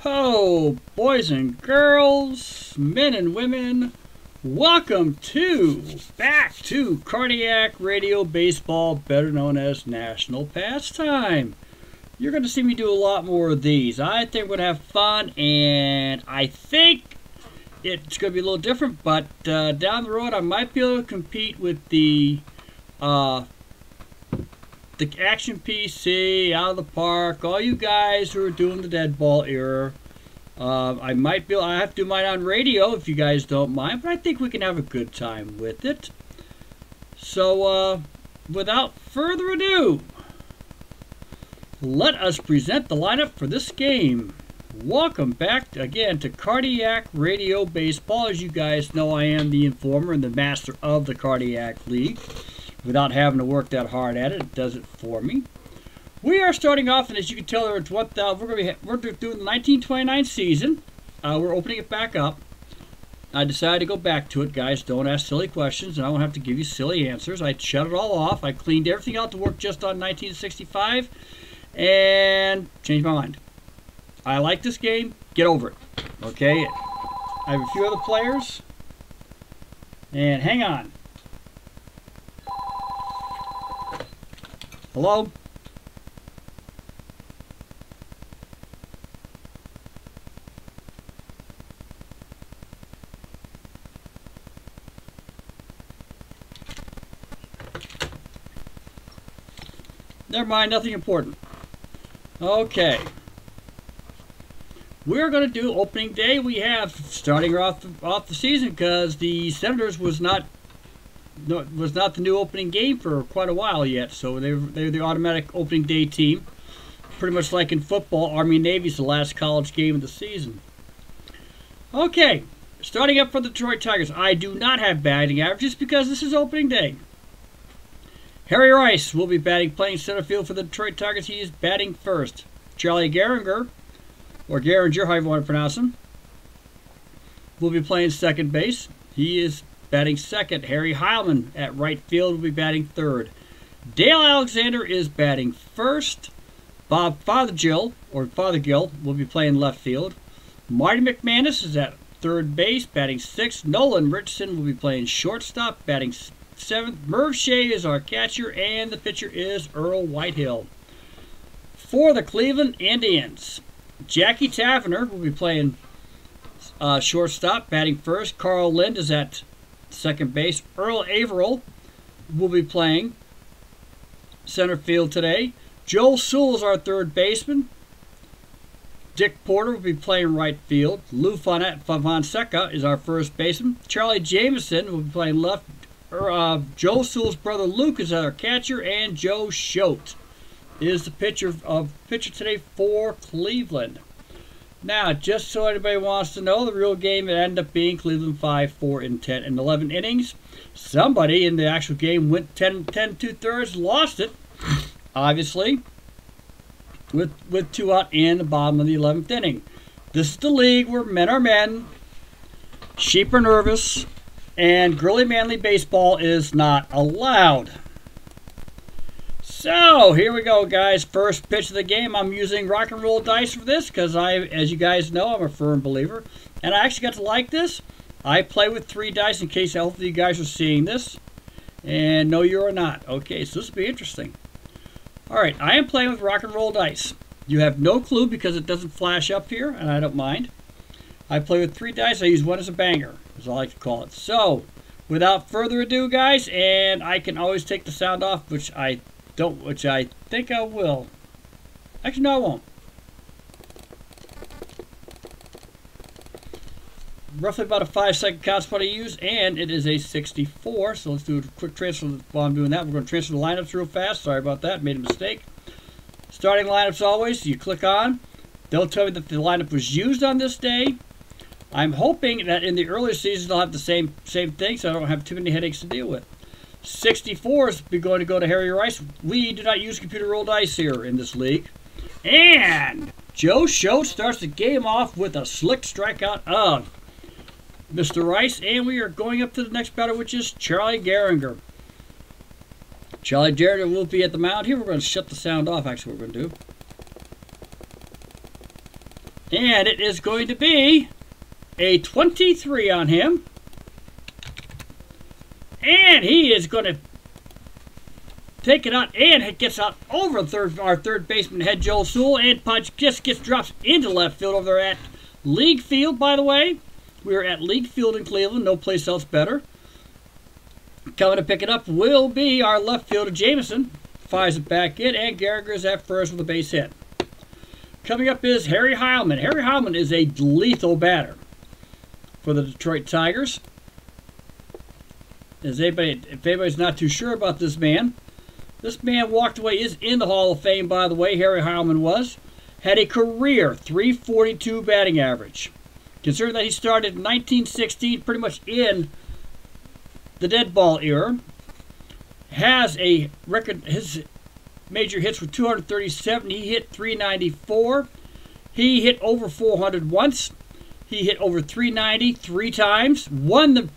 Ho, boys and girls, men and women, welcome back to Cardiac Radio Baseball, better known as National Pastime. You're going to see me do a lot more of these. I think we're going to have fun, and I think it's going to be a little different, but down the road I might be able to compete with the Action PC, Out of the Park, all you guys who are doing the dead ball era. I have to do mine on radio if you guys don't mind, but I think we can have a good time with it. So, without further ado, let us present the lineup for this game. Welcome back again to Cardiac Radio Baseball. As you guys know, I am the informer and the master of the Cardiac League. Without having to work that hard at it, it does it for me. We are starting off, and as you can tell, we're doing the 1929 season. We're opening it back up. I decided to go back to it, guys. Don't ask silly questions, and I won't have to give you silly answers. I shut it all off. I cleaned everything out to work just on 1965, and changed my mind. I like this game. Get over it. Okay? I have a few other players, and hang on. Hello? Never mind, nothing important. Okay. We're going to do opening day. We have starting off the season because the Senators was not the new opening game for quite a while yet, so they're the automatic opening day team. Pretty much like in football, Army-Navy's the last college game of the season. Okay, starting up for the Detroit Tigers. I do not have batting averages because this is opening day. Harry Rice will be playing center field for the Detroit Tigers. He is batting first. Charlie Gehringer, or Gehringer, however you want to pronounce him, will be playing second base. He is batting second. Harry Heilman at right field will be batting third. Dale Alexander is batting first. Bob Fothergill will be playing left field. Marty McManus is at third base, batting sixth. Nolan Richardson will be playing shortstop, batting seventh. Merv Shea is our catcher, and the pitcher is Earl Whitehill. For the Cleveland Indians, Jackie Taverner will be playing shortstop, batting first. Carl Lind is at second base. Earl Averill will be playing center field today. Joel Sewell is our third baseman. Dick Porter will be playing right field. Lou Fonseca is our first baseman. Charlie Jameson will be playing left. Joe Sewell's brother Luke is our catcher, and Joe Shaute is the pitcher today for Cleveland. Now, just so anybody wants to know, the real game it ended up being Cleveland 5-4 in 10 and 11 innings. Somebody in the actual game went 10 2/3, lost it, obviously, with 2 out in the bottom of the 11th inning. This is the league where men are men, sheep are nervous, and girly manly baseball is not allowed. So, here we go, guys. First pitch of the game. I'm using rock and roll dice for this because as you guys know, I'm a firm believer. And I actually got to like this. I play with 3 dice in case hopefully you guys are seeing this. And no, you are not. Okay, so this will be interesting. Alright, I am playing with rock and roll dice. You have no clue because it doesn't flash up here, and I don't mind. I play with 3 dice. I use one as a banger, as I like to call it. So, without further ado, guys, and I can always take the sound off, which I think I will. Actually, no, I won't. Roughly about a 5-second count is what I use, and it is a 64. So let's do a quick transfer while I'm doing that. We're going to transfer the lineups real fast. Sorry about that. Made a mistake. Starting lineups always. You click on. They'll tell me that the lineup was used on this day. I'm hoping that in the earlier seasons they'll have the same thing, so I don't have too many headaches to deal with. 64 is going to go to Harry Rice. We do not use computer roll dice here in this league. And Joe Shaute starts the game off with a slick strikeout of Mr. Rice. And we are going up to the next batter, which is Charlie Gehringer. Charlie Gehringer will be at the mound here. We're going to shut the sound off, actually, what we're going to do. And it is going to be a 23 on him. And he is going to take it out, and it gets out over our third baseman, head Joel Sewell, and punch just drops into left field over there at League Field, by the way. We're at League Field in Cleveland, no place else better. Coming to pick it up will be our left fielder, Jameson. Fires it back in, and Gallagher is at first with a base hit. Coming up is Harry Heilman. Harry Heilman is a lethal batter for the Detroit Tigers. If anybody's not too sure about this man walked away, is in the Hall of Fame, by the way. Harry Heilman was. Had a career .342 batting average. Considering that he started in 1916, pretty much in the dead ball era. Has a record, his major hits were 237. He hit .394. He hit over .400 once. He hit over .390 3 times. Won the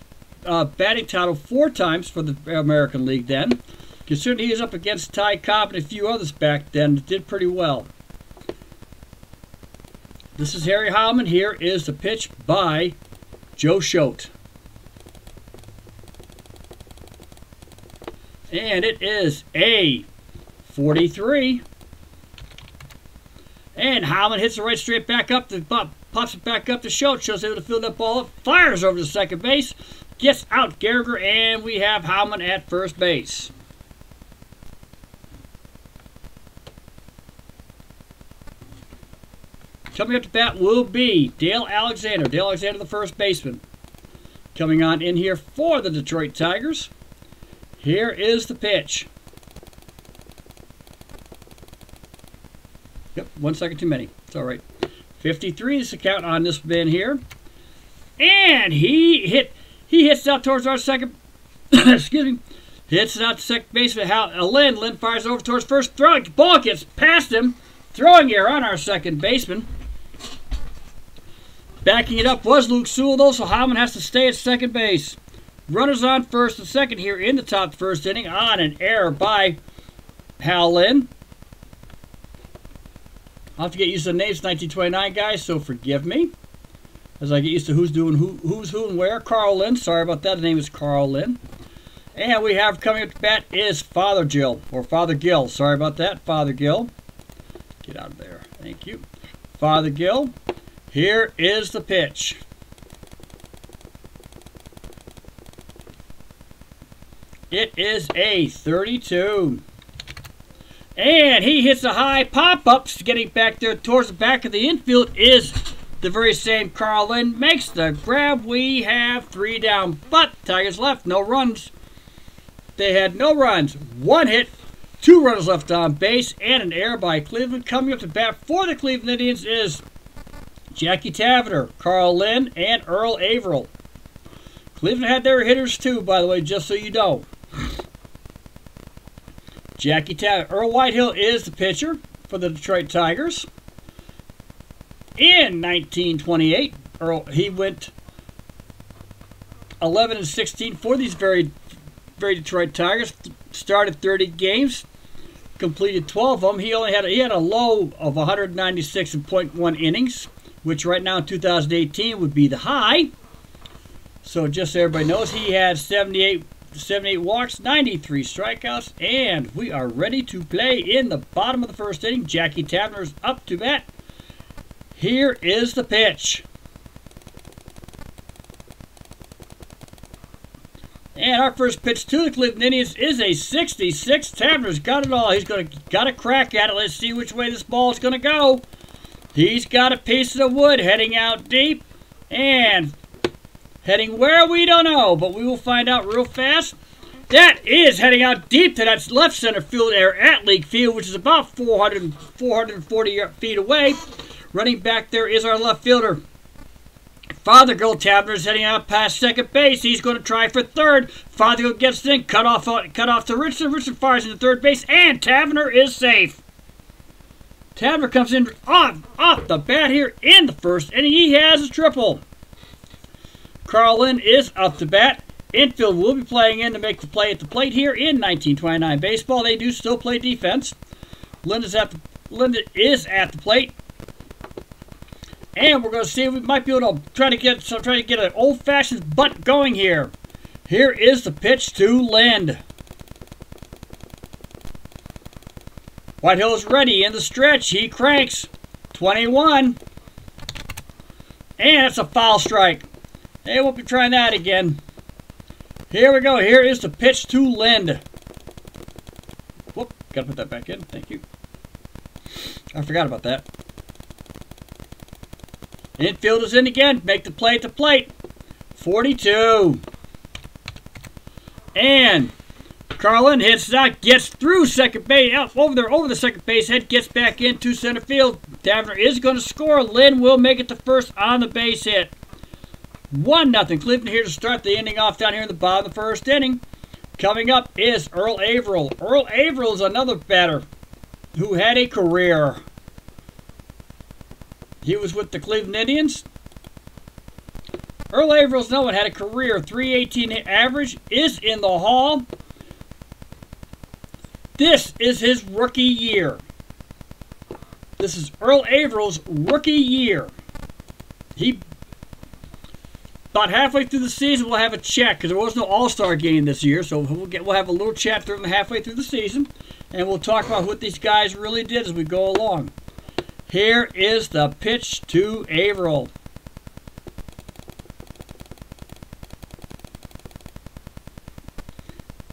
batting title 4 times for the American League then. Considering he was up against Ty Cobb and a few others back then, did pretty well. This is Harry Heilman. Here is the pitch by Joe Shaute. And it is a 43. And Heilman hits it right straight back up. Pops it back up to Shaute. Shaute able to field that ball up. Fires over to second base. Gets out Gallagher, and we have Heilman at first base. Coming up to bat will be Dale Alexander. Dale Alexander, the first baseman. Coming on in here for the Detroit Tigers. Here is the pitch. Yep, 1 second too many. It's all right. 53 is the count on this man here. And he hits out towards our second. Excuse me. Hits it out to second baseman. Lynn. Lynn fires over towards first. Throwing ball gets past him. Throwing error on our second baseman. Backing it up was Luke Sewell, though, so Heilman has to stay at second base. Runners on first and second here in the top first inning on an error by Hal Lynn. I'll have to get used to the names 1929 guys, so forgive me as I get used to who's who and where. Carl Lynn, sorry about that. The name is Carl Lynn. And we have coming up to bat is Father Gill. Sorry about that, Father Gill. Get out of there. Thank you. Father Gill. Here is the pitch. It is a 32. And he hits a high pop-ups. Getting back there towards the back of the infield is the very same Carl Lynn. Makes the grab. We have 3 down. But Tigers left. No runs. They had no runs. 1 hit. 2 runners left on base. And an error by Cleveland. Coming up to bat for the Cleveland Indians is Jackie Tavener, Carl Lynn, and Earl Averill. Cleveland had their hitters too, by the way, just so you know. Jackie Tavener. Earl Whitehill is the pitcher for the Detroit Tigers. In 1928, he went 11-16 for these very Detroit Tigers. Started 30 games, completed 12 of them. He had a low of 196.1 innings, which right now in 2018 would be the high. So just so everybody knows, he had 78 walks, 93 strikeouts, and we are ready to play in the bottom of the first inning. Jackie Tavener is up to bat. Here is the pitch. And our first pitch to the Cleveland Indians is a 66. Tavener's got it all. He's got a crack at it. Let's see which way this ball is going to go. He's got a piece of wood heading out deep and heading where we don't know, but we will find out real fast. That is heading out deep to that left center field area at League Field, which is about 440 feet away. Running back there is our left fielder, Father Gill. Tavener is heading out past second base. He's going to try for third. Father Gill gets in, cut off to Richardson. Richardson fires into third base, and Tavener is safe. Tavener comes in off the bat here in the first inning. He has a triple. Carl Lynn is up to bat. Infield will be playing in to make the play at the plate here in 1929 baseball. They do still play defense. Linda is at the plate. And we're going to see if we might be able to try to get an old-fashioned butt going here. Here is the pitch to Lind. Whitehill is ready in the stretch. He cranks. 21. And it's a foul strike. Hey, we'll be trying that again. Here we go. Here is the pitch to Lind. Whoop, gotta put that back in. Thank you. I forgot about that. Infield is in again. Make the play at the plate. 42. And Carlin hits it out, gets through second base, out over there, over the second base head, gets back into center field. Taverner is going to score. Lynn will make it to first on the base hit. 1-0. Cleveland here to start the inning off down here in the bottom of the first inning. Coming up is Earl Averill. Earl Averill is another batter who had a career. He was with the Cleveland Indians. Earl Averill's no one had a career. 318 average, is in the Hall. This is his rookie year. This is Earl Averill's rookie year. About halfway through the season, we'll have a check because there was no All-Star game this year. So we'll have a little chat through them halfway through the season, and we'll talk about what these guys really did as we go along. Here is the pitch to Averill.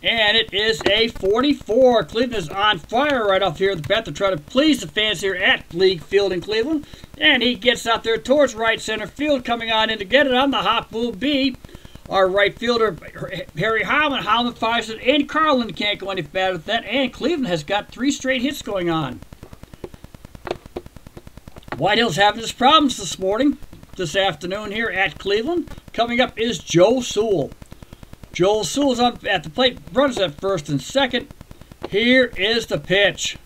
And it is a 44. Cleveland is on fire right off here at the bat to try to please the fans here at League Field in Cleveland. And he gets out there towards right center field. Coming on in to get it on the hop will be our right fielder, Harry Holland. Holland fires it in. Carlin can't go any better with that. And Cleveland has got 3 straight hits going on. Whitehill's having his problems this afternoon here at Cleveland. Coming up is Joe Sewell. Joel Sewell's up at the plate, runs at first and second. Here is the pitch.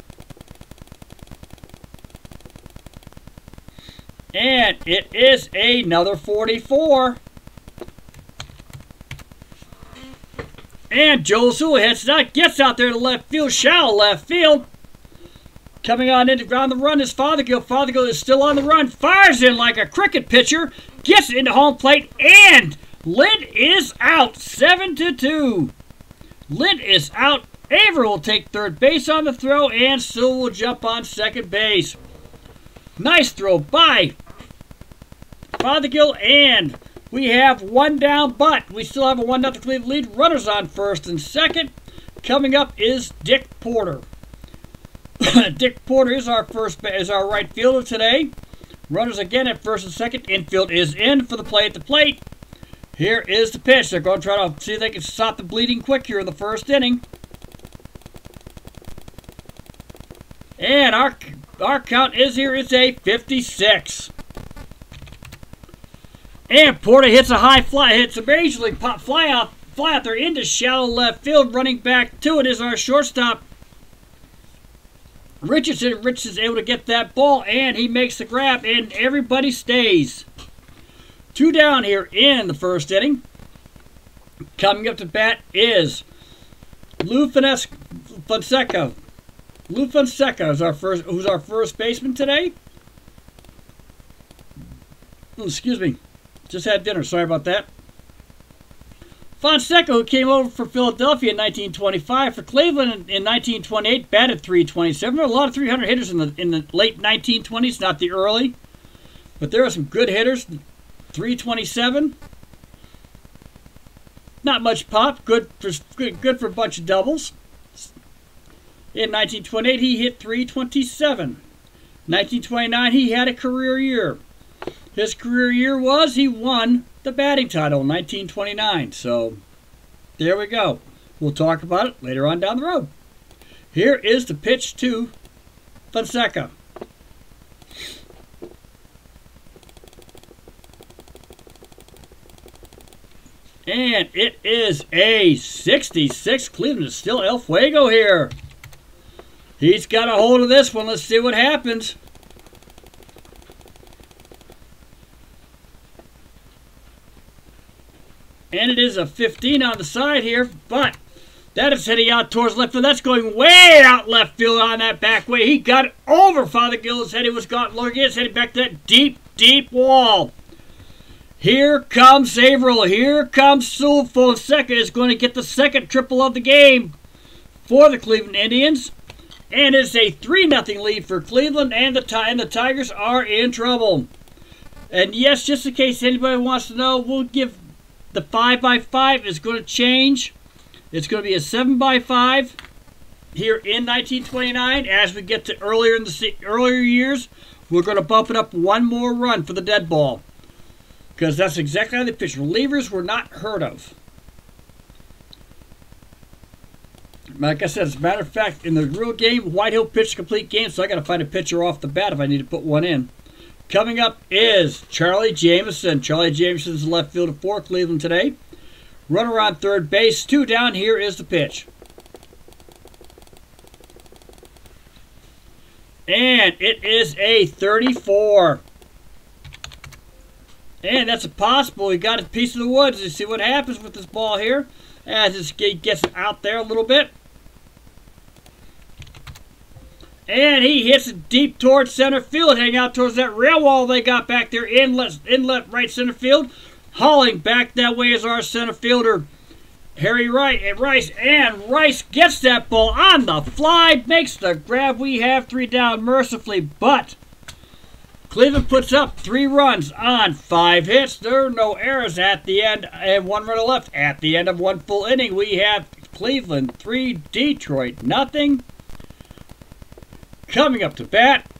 And it is another 44. And Joel Sewell hits it out, gets out there to left field, shallow left field. Coming on in to ground the run is Fothergill. Fothergill is still on the run, fires in like a cricket pitcher, gets it into home plate, and Lind is out, 7-2. Lind is out. Averill will take third base on the throw, and Sewell will jump on second base. Nice throw by Fothergill, and we have 1 down, but we still have a 1-0 Cleveland lead. Runners on first and second. Coming up is Dick Porter. Dick Porter is our right fielder today. Runners again at first and second. Infield is in for the play at the plate. Here is the pitch. They're going to try to see if they can stop the bleeding quick here in the first inning. And our count is here. It's a 56. And Porter hits a high fly. Hits a majorly pop fly out there into shallow left field. Running back to it is our shortstop, Richardson. Richardson's able to get that ball, and he makes the grab, and everybody stays. 2 down here in the first inning. Coming up to bat is Lou Fonseca. Lou Fonseca is who's our first baseman today. Oh, excuse me. Just had dinner. Sorry about that. Fonseca, who came over for Philadelphia in 1925, for Cleveland in 1928, batted .327. There were a lot of 300 hitters in the late 1920s, not the early. But there are some good hitters. .327. Not much pop. Good for a bunch of doubles. In 1928, he hit .327. 1929, he had a career year. His career year was he won the batting title in 1929. So, there we go. We'll talk about it later on down the road. Here is the pitch to Fonseca. And it is a 66. Cleveland is still El Fuego here. He's got a hold of this one. Let's see what happens. And it is a 15 on the side here, but that is heading out towards left field. That's going way out left field on that back way. He got it over Fothergill's head. It was gone. Look, it's heading back to that deep deep wall. Here comes Averill. Here comes Sewell. Fonseca is going to get the second triple of the game for the Cleveland Indians. And it's a 3-0 lead for Cleveland, and the Tigers are in trouble. And yes, just in case anybody wants to know, we'll give the 5x5 is going to change. It's going to be a 7x5 here in 1929. As we get to earlier years, we're going to bump it up one more run for the dead ball. Because that's exactly how they pitch. Relievers were not heard of. Like I said, as a matter of fact, in the real game, Whitehill pitched a complete game, so I got to find a pitcher off the bat if I need to put one in. Coming up is Charlie Jameson. Charlie Jameson's the left fielder for Cleveland today. Runner on third base, 2 down. Here is the pitch. And it is a 34. And that's a possible. He got a piece of the woods. You see what happens with this ball here as it gets out there a little bit. And he hits it deep towards center field, heading out towards that rail wall they got back there. Inlet right center field. Hauling back that way is our center fielder, Harry Rice. And Rice gets that ball on the fly, makes the grab. We have 3 down mercifully, but Cleveland puts up 3 runs on 5 hits. There are no errors at the end, and 1 runner left. At the end of 1 full inning, we have Cleveland 3, Detroit nothing. Coming up to bat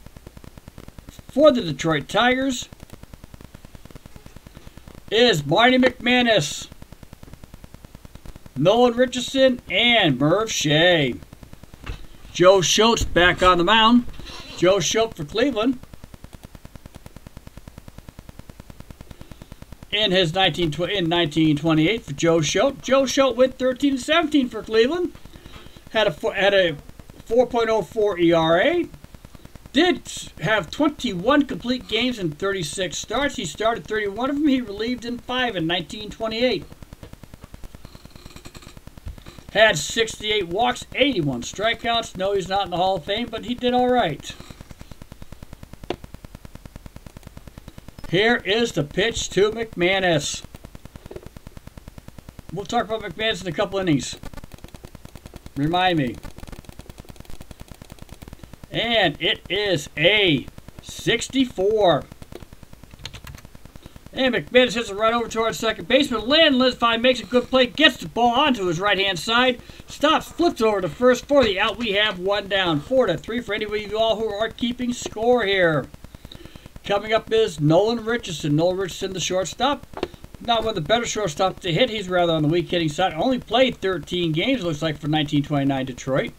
for the Detroit Tigers is Marty McManus, Nolan Richardson, and Merv Shea. Joe Shaute back on the mound. Joe Shaute for Cleveland. In 1928 for Joe Shaute. Joe Shaute went 13-17 for Cleveland. Had a 4.04 ERA. Did have 21 complete games in 36 starts. He started 31 of them. He relieved in 5 in 1928. Had 68 walks, 81 strikeouts. No, he's not in the Hall of Fame, but he did all right. Here is the pitch to McManus. We'll talk about McManus in a couple innings. Remind me. And it is a 64. And McManus hits it right over towards second baseman. Lindfine makes a good play, gets the ball onto his right-hand side, stops, flips over to first for the out. We have 1 down. 4-3 for any of you all who are keeping score here. Coming up is Nolan Richardson. Nolan Richardson, the shortstop. Not one of the better shortstops to hit. He's rather on the weak hitting side. Only played 13 games, looks like, for 1929 Detroit.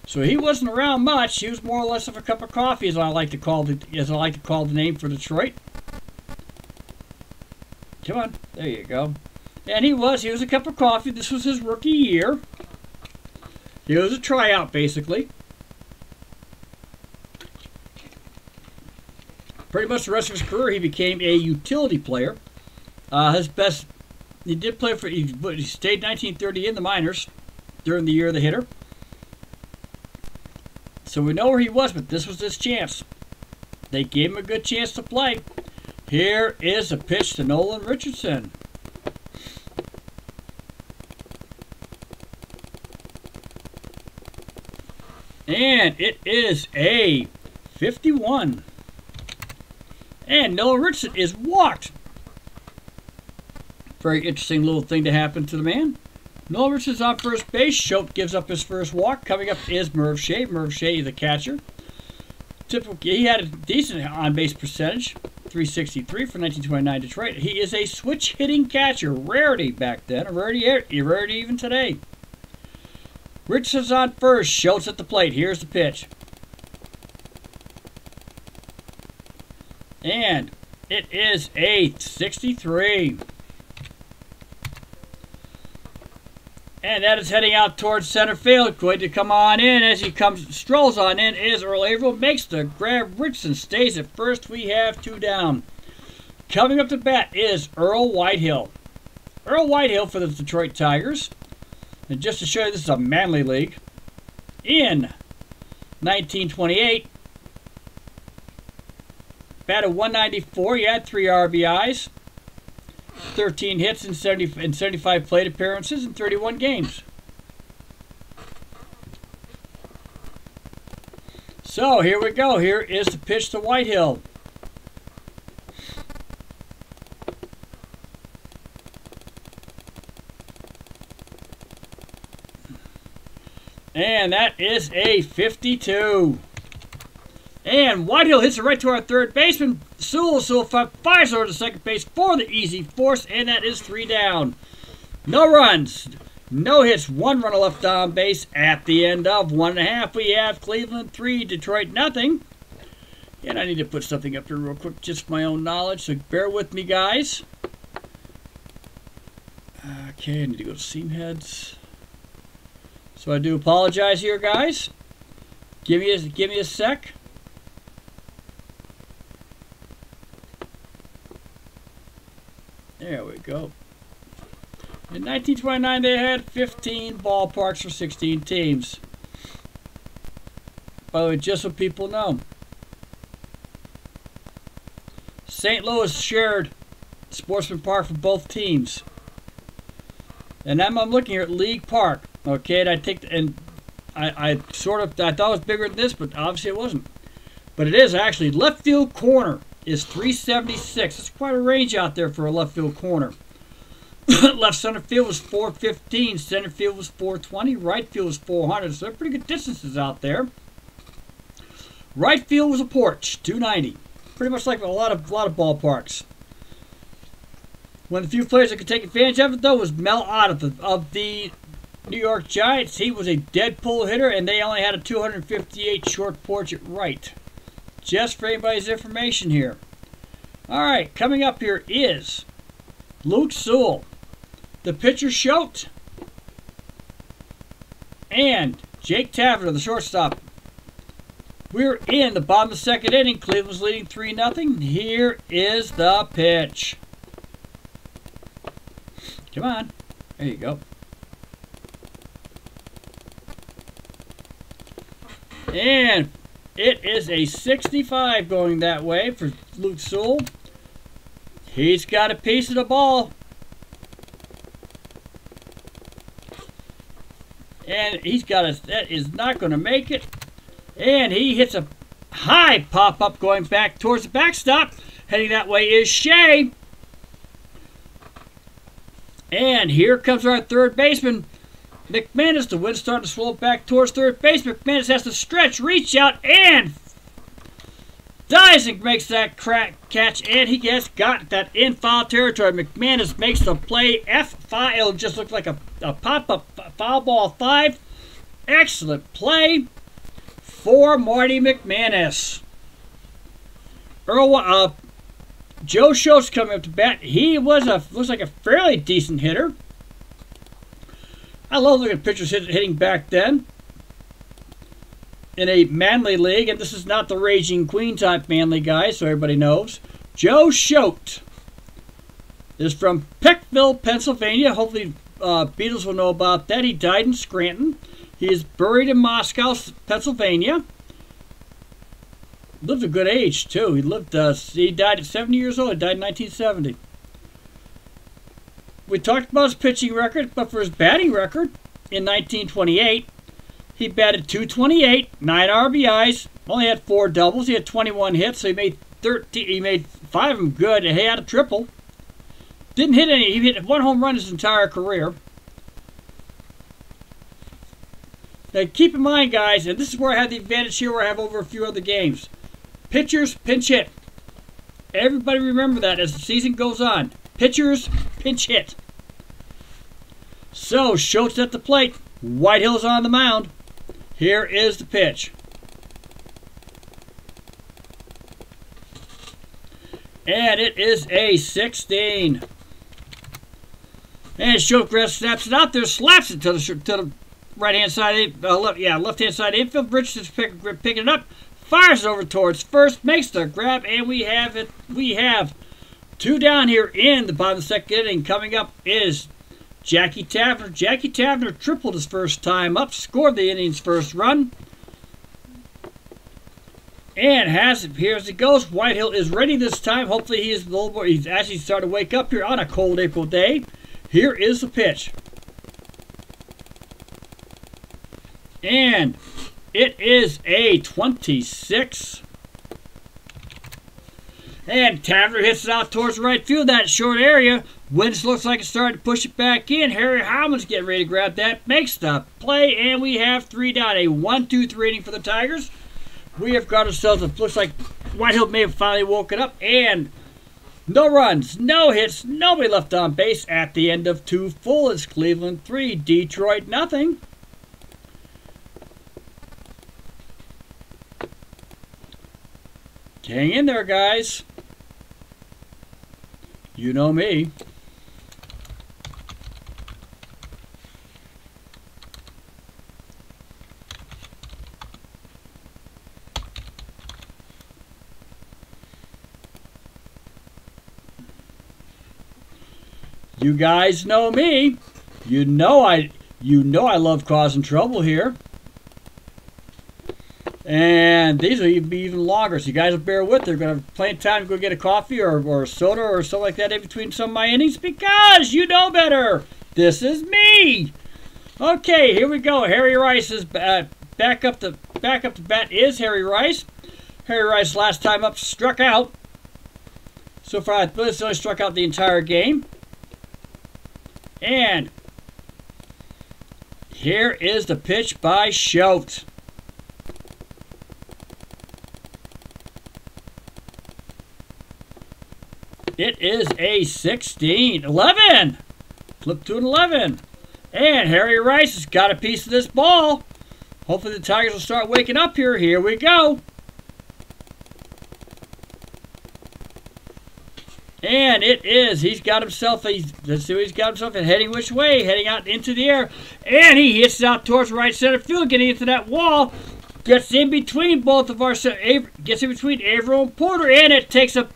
So he wasn't around much. He was more or less of a cup of coffee, as I like to call the name for Detroit. Come on, there you go. And he was a cup of coffee. This was his rookie year. He was a tryout, basically. Pretty much the rest of his career, he became a utility player. He did play for, he stayed 1930 in the minors during the year of the hitter. So we know where he was, but this was his chance. They gave him a good chance to play. Here is a pitch to Nolan Richardson. And it is a 51. And Nolan Richardson is walked. Very interesting little thing to happen to the man. Nolan Richardson's on first base. Shaute gives up his first walk. Coming up is Merv Shea. Merv Shea, the catcher. He had a decent on-base percentage, 363 for 1929 Detroit. He is a switch-hitting catcher. Rarity back then. A rarity even today. Richardson's on first. Schultz at the plate. Here's the pitch. And it is a 63. And that is heading out towards center field. Going to come on in as he strolls on in is Earl Averill. Makes the grab. Richardson stays at first. We have 2 down. Coming up to bat is Earl Whitehill. Earl Whitehill for the Detroit Tigers. And just to show you, this is a manly league. In 1928, batted 194. He had 3 RBIs, 13 hits in 75 plate appearances in 31 games. So here we go. Here is the pitch to Whitehill. And that is a 52. And Whitehill hits it right to our third baseman. Sewell fires over to second base for the easy force, and that is 3 down. No runs, no hits, 1 runner left on base at the end of 1.5. We have Cleveland 3, Detroit nothing. And I need to put something up here real quick, just for my own knowledge, so bear with me, guys. Okay, I need to go to seam heads. So I do apologize here, guys. Give me a sec. There we go. In 1929, they had 15 ballparks for 16 teams. By the way, just so people know, St. Louis shared Sportsman Park for both teams. And I'm looking here at League Park. Okay, and I thought it was bigger than this, but obviously it wasn't. But it is actually. Left field corner is 376. It's quite a range out there for a left field corner. Left center field was 415. Center field was 420. Right field was 400. So they're pretty good distances out there. Right field was a porch, 290. Pretty much like a lot of ballparks. One of the few players that could take advantage of it, though, was Mel Ott of the New York Giants. He was a dead pull hitter, and they only had a 258 short porch at right. Just for anybody's information here. All right, coming up here is Luke Sewell, the pitcher Shaute, and Jake Taverner, the shortstop. We're in the bottom of the second inning. Cleveland's leading 3-0. Here is the pitch. Come on. There you go. And it is a 65 going that way for Luke Sewell. He's got a piece of the ball. And that is not going to make it. And he hits a high pop-up going back towards the backstop. Heading that way is Shea. And here comes our third baseman, McManus. The wind's starting to slow back towards third base. McManus has to stretch, reach out, and dives and makes that catch. And he has got that in foul territory. McManus makes the play. F5. It'll just look like a pop-up foul ball 5. Excellent play for Marty McManus. Joe Shaute coming up to bat. He looks like a fairly decent hitter. I love looking at pitchers hitting back then in a manly league, and this is not the Raging Queen type manly guy, so everybody knows. Joe Shaute is from Peckville, Pennsylvania. Hopefully Beatles will know about that. He died in Scranton. He is buried in Moscow, Pennsylvania. Lived a good age, too. He died at 70 years old. He died in 1970. We talked about his pitching record, but for his batting record, in 1928, he batted .228, 9 RBIs, only had 4 doubles. He had 21 hits, so he made 5 of them good, and he had a triple. Didn't hit any. He hit 1 home run his entire career. Now, keep in mind, guys, and this is where I have the advantage here, where I have over a few other games. Pitchers pinch hit. Everybody remember that as the season goes on. Pitchers pinch hit. So, Schultz at the plate. Whitehill's on the mound. Here is the pitch. And it is a 16. And Schultz snaps it out there, slaps it to the right-hand side, left-hand side infield. Richardson's picking it up. Fires it over towards first, makes the grab, and we have it. We have 2 down here in the bottom of the second inning. Coming up is Jackie Taverner. Jackie Taverner tripled his first time up, scored the inning's first run. And here's it goes. Whitehill is ready this time. Hopefully he's a little more. He's actually starting to wake up here on a cold April day. Here is the pitch. And it is a 26. And Tavener hits it out towards right field, that short area. Wentz looks like it's starting to push it back in. Harry Howman's getting ready to grab that. Makes the play, and we have 3 down. A 1-2-3 inning for the Tigers. We have got ourselves, it looks like Whitehill may have finally woken up, and no runs, no hits, nobody left on base at the end of 2 full. It's Cleveland 3, Detroit nothing. Hang in there, guys. You know me. You guys know me. You know I love causing trouble here. And these will be even longer, so you guys will bear with. They're going to have plenty of time to go get a coffee or a soda or something like that in between some of my innings, because you know better. This is me. Okay, here we go. Harry Rice is back up the bat is Harry Rice. Harry Rice last time up struck out. So far, Bliss only struck out the entire game. And here is the pitch by Shaute. It is a 11. Flip to an 11. And Harry Rice has got a piece of this ball. Hopefully the Tigers will start waking up here. Here we go. And it is. He's got himself a, let's see what he's got himself, a heading which way? Heading out into the air. And he hits it out towards right center field, getting into that wall. Gets in between both of our, gets in between Averill and Porter, and it takes a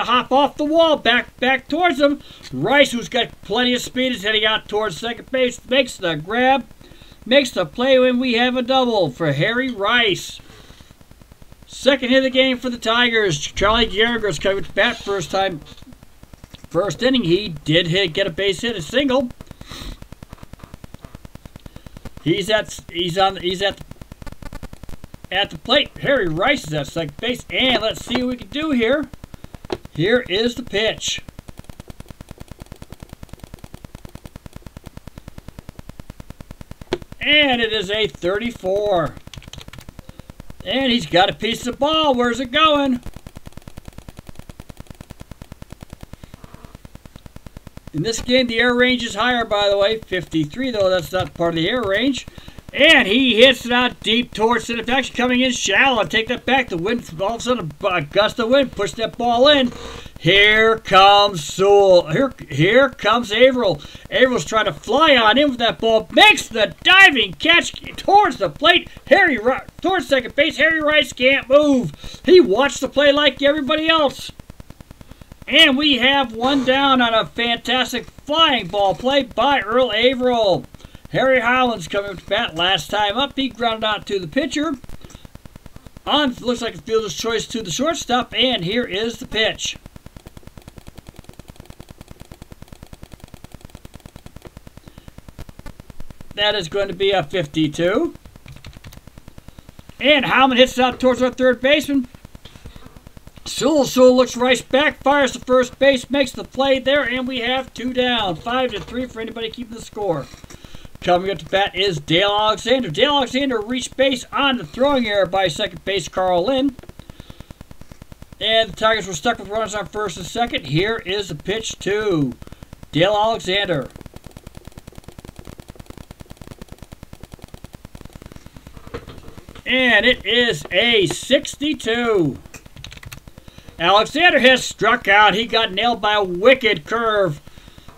hop off the wall back towards him. Rice, who's got plenty of speed, is heading out towards second base, makes the grab, makes the play, when we have a double for Harry Rice. Second hit of the game for the Tigers. Charlie Gallagher's coming to bat first inning. He did get a base hit, a single. He's at the plate. Harry Rice is at second base, and let's see what we can do here. Here is the pitch. And it is a 34. And he's got a piece of the ball. Where's it going? In this game, the air range is higher, by the way. 53, though. That's not part of the air range. And he hits it out deep towards center. Actually coming in shallow. Take that back. The wind, all of a sudden, a gust of wind. Push that ball in. Here comes Sewell. Here comes Averill. Averill's trying to fly on in with that ball. Makes the diving catch towards the plate. Towards second base. Harry Rice can't move. He watched the play like everybody else. And we have 1 down on a fantastic flying ball play by Earl Averill. Harry Howland's coming to bat last time up. He grounded out to the pitcher. Looks like a fielder's choice to the shortstop. And here is the pitch. That is going to be a 52. And Howman hits it out towards our third baseman. Sewell looks Rice back, fires to first base, makes the play there, and we have 2 down. 5-3 for anybody keeping the score. Coming up to bat is Dale Alexander. Dale Alexander reached base on the throwing error by second base Carl Lynn. And the Tigers were stuck with runners on first and second. Here is the pitch to Dale Alexander. And it is a 62. Alexander has struck out. He got nailed by a wicked curve.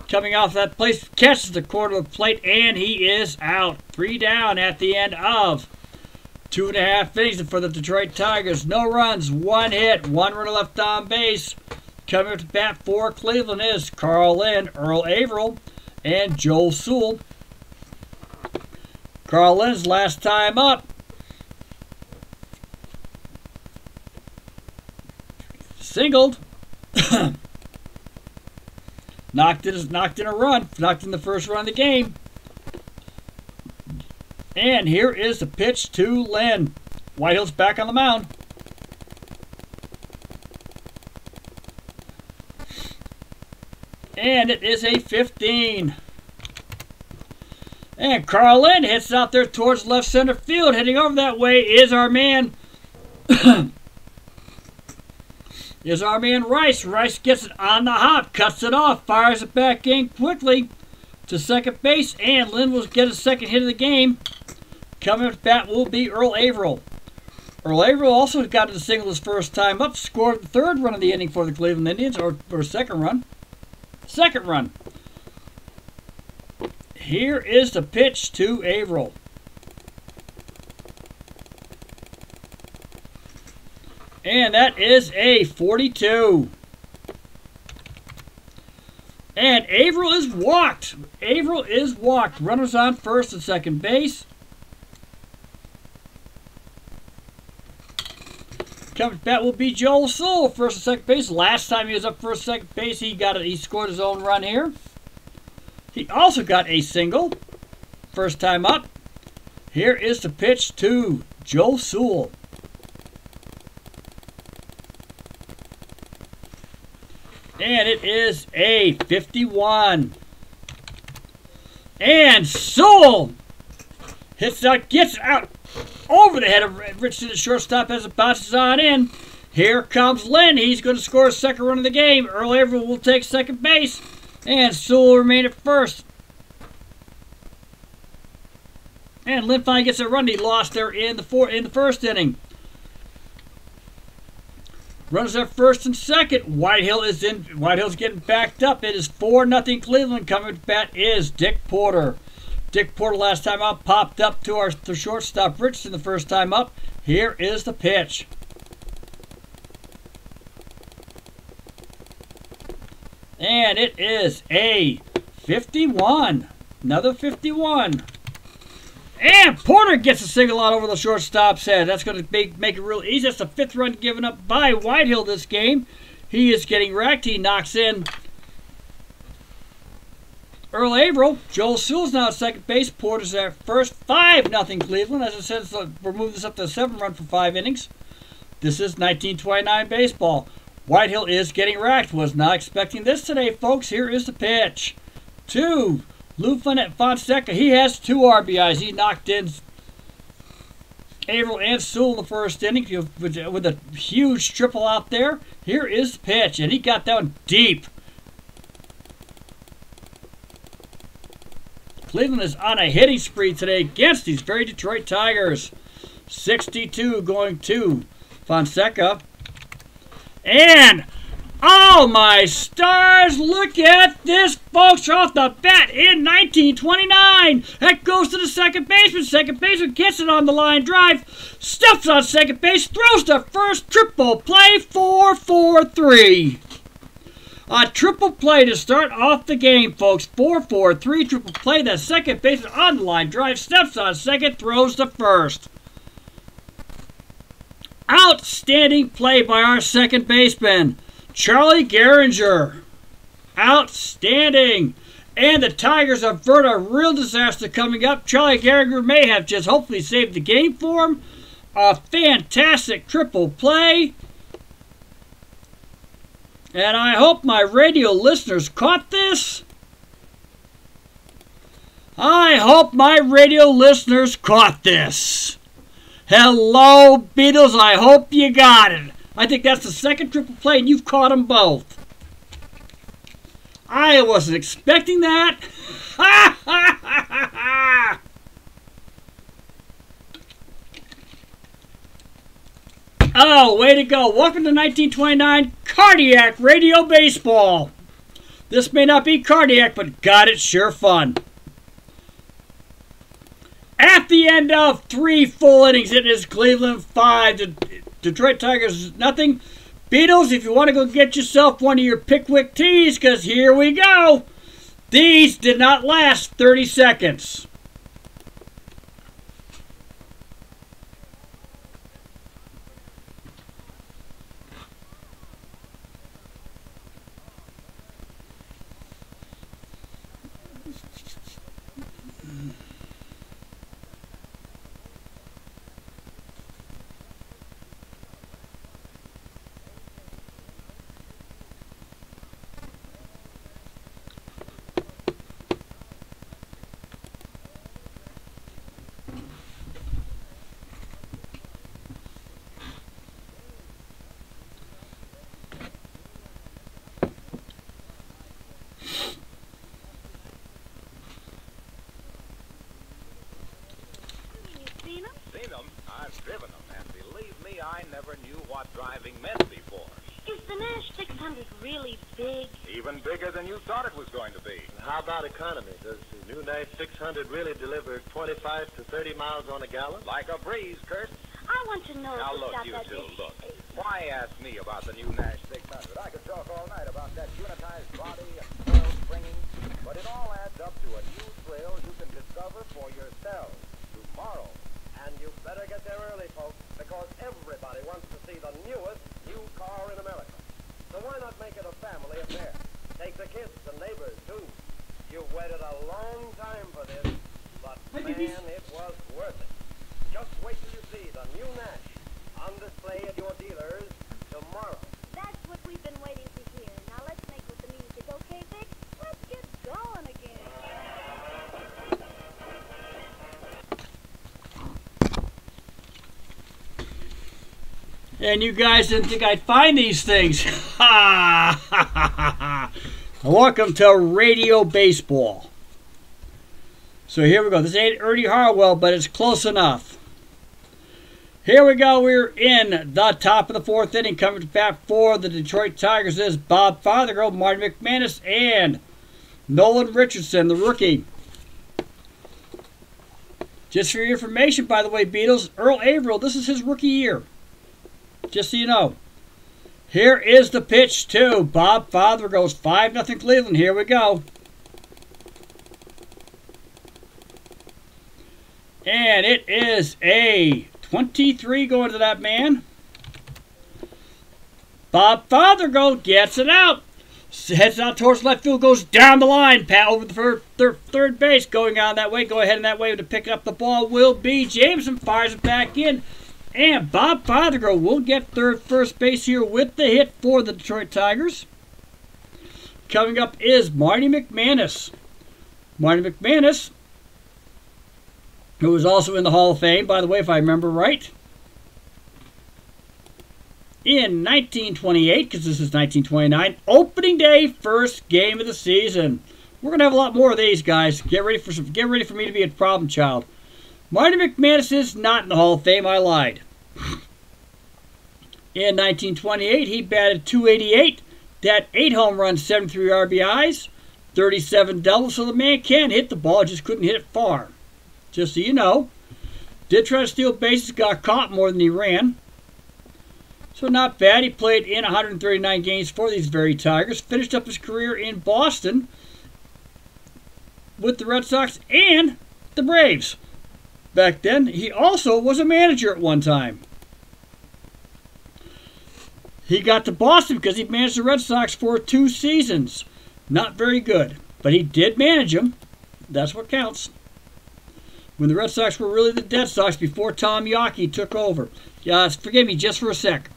Coming off that place, catches the corner of the plate, and he is out. 3 down at the end of 2.5 innings for the Detroit Tigers. No runs, 1 hit, 1 runner left on base. Coming up to bat for Cleveland is Carl Lynn, Earl Averill, and Joel Sewell. Carl Lynn's last time up. singled. knocked in a run. Knocked in the first run of the game. And here is the pitch to Lynn. Whitehill's back on the mound. And it is a 15. And Carl Lynn hits out there towards left center field. Heading over that way is our man Rice. Rice gets it on the hop, cuts it off, fires it back in quickly to second base, and Lynn will get his second hit of the game. Coming up to bat will be Earl Averill. Earl Averill also got to the single his first time up, scored the third run of the inning for the Cleveland Indians, or second run. Second run. Here is the pitch to Averill. And that is a 42. And Averill is walked. Averill is walked. Runners on first and second base. Coming bat will be Joel Sewell, first and second base. Last time he was up first and second base, he scored his own run here. He also got a single. First time up. Here is the pitch to Joe Sewell. And it is a 51. And Sewell hits out, gets out over the head of Richardson, the shortstop, as it bounces on in. Here comes Lynn. He's going to score his second run of the game. Earl Averill will take second base. And Sewell will remain at first. And Lynn finally gets a run he lost there in the first inning. Runners at first and second. Whitehill is in. Whitehill's getting backed up. It is 4-0 Cleveland. Coming to bat is Dick Porter. Dick Porter last time out popped up to the shortstop Richardson the first time up. Here is the pitch. And it is a 51. Another 51. And Porter gets a single out over the shortstop's head. That's going to make it real easy. That's the fifth run given up by Whitehill this game. He is getting wrecked. He knocks in Earl Averill. Joel Sewell's now at second base. Porter's at first. 5-0 Cleveland. As I said, we're moving this up to a 7-run for 5 innings. This is 1929 baseball. Whitehill is getting racked. Was not expecting this today, folks. Here is the pitch. 2. Lou Fonseca. He has 2 RBIs. He knocked in Averill and Sewell in the first inning with a huge triple out there. Here is the pitch. And he got that one deep. Cleveland is on a hitting spree today against these very Detroit Tigers. 62 going to Fonseca. And, oh my stars, look at this, folks, off the bat in 1929. That goes to the second baseman. Second baseman gets it on the line drive, steps on second base, throws to first, triple play, 4-4-3. A triple play to start off the game, folks. 4-4-3 triple play. That second baseman on the line drive, steps on second, throws to first. Outstanding play by our second baseman, Charlie Gehringer. Outstanding. And the Tigers avert a real disaster coming up. Charlie Gehringer may have just hopefully saved the game for him. A fantastic triple play. And I hope my radio listeners caught this. I hope my radio listeners caught this. Hello, Beatles. I hope you got it. I think that's the second triple play, and you've caught them both. I wasn't expecting that. Ha, ha, ha, ha, ha. Oh, way to go. Welcome to 1929 Cardiac Radio Baseball. This may not be cardiac, but God, it's sure fun. At the end of 3 full innings, it is Cleveland 5, Detroit Tigers nothing. Beatles, if you want to go get yourself one of your Pickwick teas, because here we go. These did not last 30 seconds. Driven them, and believe me, I never knew what driving meant before. Is the Nash 600 really big? Even bigger than you thought it was going to be. And how about economy? Does the new Nash 600 really deliver 25 to 30 miles on a gallon? Like a breeze, Kurt. I want to know Now if look, it's got you that two, big. look. Why ask me about the new Nash 600? I could talk all night about that unitized body and coil springing, but it all adds up to a new thrill you can discover for yourselves tomorrow. And you better get there early, folks, because everybody wants to see the newest new car in America. So why not make it a family affair? Take the kids and neighbors, too. You've waited a long time for this, but man, it was worth it. Just wait till you see the new Nash on display at your dealers tomorrow. That's what we've been waiting to hear. Now let's make with the music, okay, Vic? Let's get going again. And you guys didn't think I'd find these things. Ha ha ha ha. Welcome to Radio Baseball. So here we go. This ain't Ernie Harwell, but it's close enough. Here we go. We're in the top of the fourth inning. Coming back for the Detroit Tigers is Bob Fothergill, Marty McManus, and Nolan Richardson, the rookie. Just for your information, by the way, Beatles, Earl Averill, this is his rookie year. Just so you know. Here is the pitch to Bob Fothergill's 5-0 Cleveland. Here we go. And it is a 23 going to that man. Bob Fothergill gets it out. Heads out towards left field, goes down the line. Pat over the third base, going on that way. Go ahead in that way to pick up the ball will be Jameson. Fires it back in. And Bob Fothergill will get first base here with the hit for the Detroit Tigers. Coming up is Marty McManus. Marty McManus, who was also in the Hall of Fame, by the way, if I remember right. In 1928, because this is 1929, opening day, first game of the season. We're gonna have a lot more of these, guys. Get ready for me to be a problem child. Marty McManus is not in the Hall of Fame. I lied. In 1928, he batted .288. That 8 home runs, 73 RBIs, 37 doubles. So the man can hit the ball, just couldn't hit it far. Just so you know. Did try to steal bases, got caught more than he ran. So not bad. He played in 139 games for these very Tigers. Finished up his career in Boston with the Red Sox and the Braves. Back then, he also was a manager at one time. He got to Boston because he managed the Red Sox for 2 seasons. Not very good, but he did manage them. That's what counts. When the Red Sox were really the Dead Sox before Tom Yawkey took over. Forgive me just for a sec.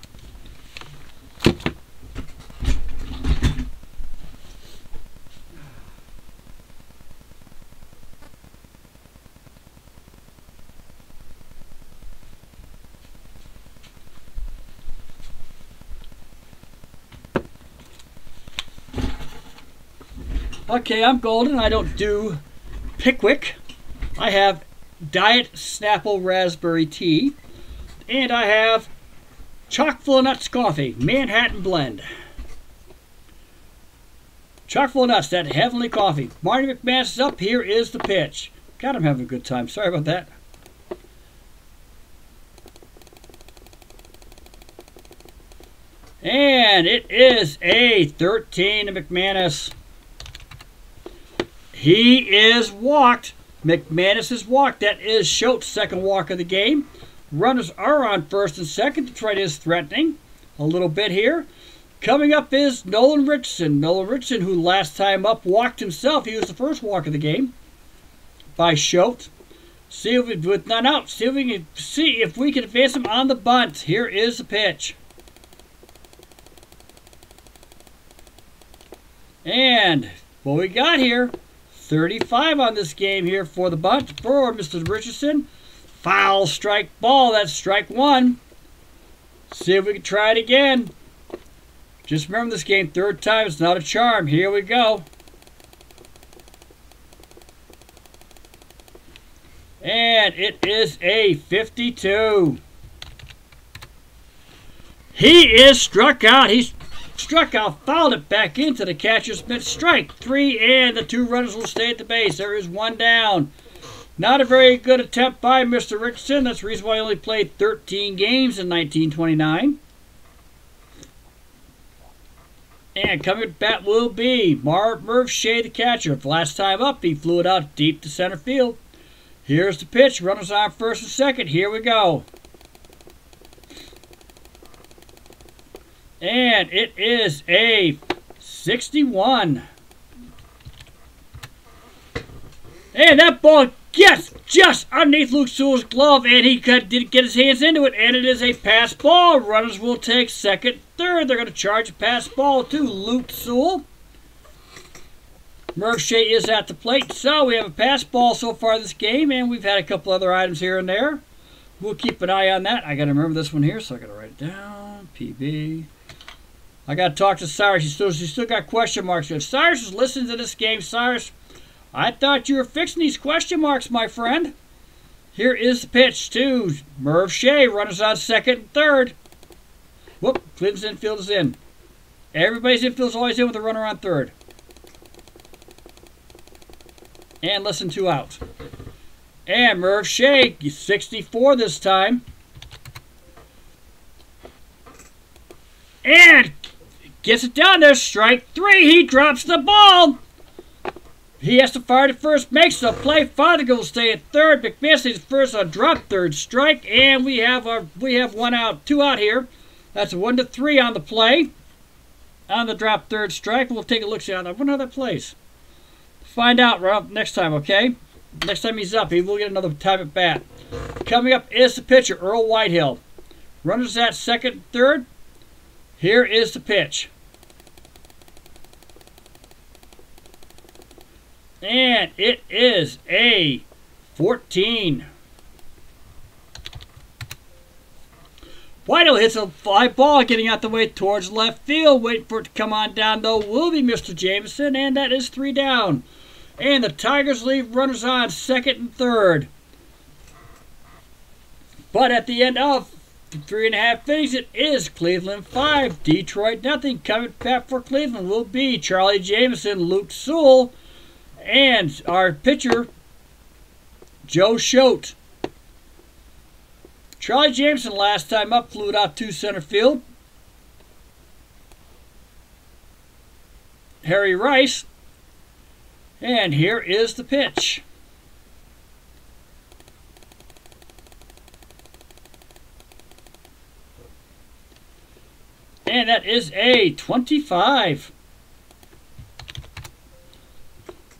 Okay, I'm golden. I don't do Pickwick. I have Diet Snapple Raspberry Tea. And I have Chock full of Nuts Coffee, Manhattan Blend. Chock full of nuts, that heavenly coffee. Marty McManus is up. Here is the pitch. God, I'm having a good time. Sorry about that. And it is a 13 to McManus. He is walked. McManus is walked. That is Schultz's second walk of the game. Runners are on first and second. Detroit is threatening a little bit here. Coming up is Nolan Richardson. Nolan Richardson, who last time up walked himself. He was the first walk of the game by Shaute. See if we, with none out. See if we can advance him on the bunt. Here is the pitch. And what we got here, 35 on this game here for the bunt for Mr. Richardson. Foul strike ball. That's strike one. See if we can try it again. Just remember this game, third time is not a charm. Here we go. And it is a 52. He is struck out. He's struck out, fouled it back into the catcher's mitt. Strike three, and the two runners will stay at the base. There is one down. Not a very good attempt by Mr. Richardson. That's the reason why he only played 13 games in 1929. And coming at bat will be Merv Shaute, the catcher. Last time up, he flew it out deep to center field. Here's the pitch. Runners on first and second. Here we go. And it is a 61. And that ball gets just underneath Luke Sewell's glove, and he didn't get his hands into it, and it is a pass ball. Runners will take second, third. They're going to charge a pass ball to Luke Sewell. Merv Shaute is at the plate, so we have a pass ball so far this game, and we've had a couple other items here and there. We'll keep an eye on that. I got to remember this one here, so I got to write it down. PB. I got to talk to Cyrus. He's still got question marks here. Cyrus is listening to this game. Cyrus, I thought you were fixing these question marks, my friend. Here is the pitch to Merv Shaute. Runners on second and third. Whoop, Cleveland's infield is in. Everybody's infield is always in with a runner on third. And listen, two out. And Merv Shaute, 64 this time. And gets it down there. Strike three. He drops the ball. He has to fire to first, makes the play. Fothergill will stay at third. McMahon stays first on drop, third strike, and we have one out, two out here. That's a 1-3 on the play. On the drop, third strike. We'll take a look. See how that. I wonder how that plays. Find out, Rob, next time, okay? Next time he's up, he will get another time at bat. Coming up is the pitcher, Earl Whitehill. Runners at second, third. Here is the pitch. And it is a 14. Whitehill hits a fly ball getting out the way towards left field. Waiting for it to come on down, though, will be Mr. Jameson, and that is 3 down. And the Tigers leave runners on second and third. But at the end of 3.5 innings, it is Cleveland 5, Detroit nothing. Coming back for Cleveland will be Charlie Jameson, Luke Sewell, and our pitcher, Joe Shaute. Charlie Jameson last time up flew it out to center field. Harry Rice. And here is the pitch. And that is a 25.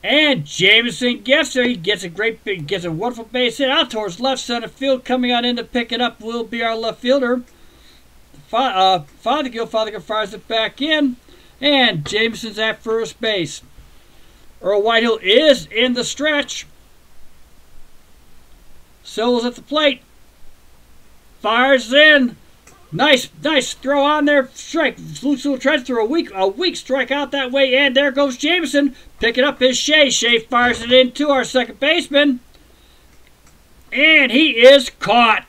And Jameson gets there. He gets a wonderful base hit out towards left center field. Coming on in to pick it up will be our left fielder, Fothergill. Fothergill fires it back in, and Jameson's at first base. Earl Whitehill is in the stretch. Sewell's at the plate. Fires in. Nice throw on there. Strike. Luke Sewell tries to throw a weak strike out that way, and there goes Jameson. Picking up his Shaute. Shaute fires it into our second baseman. And he is caught.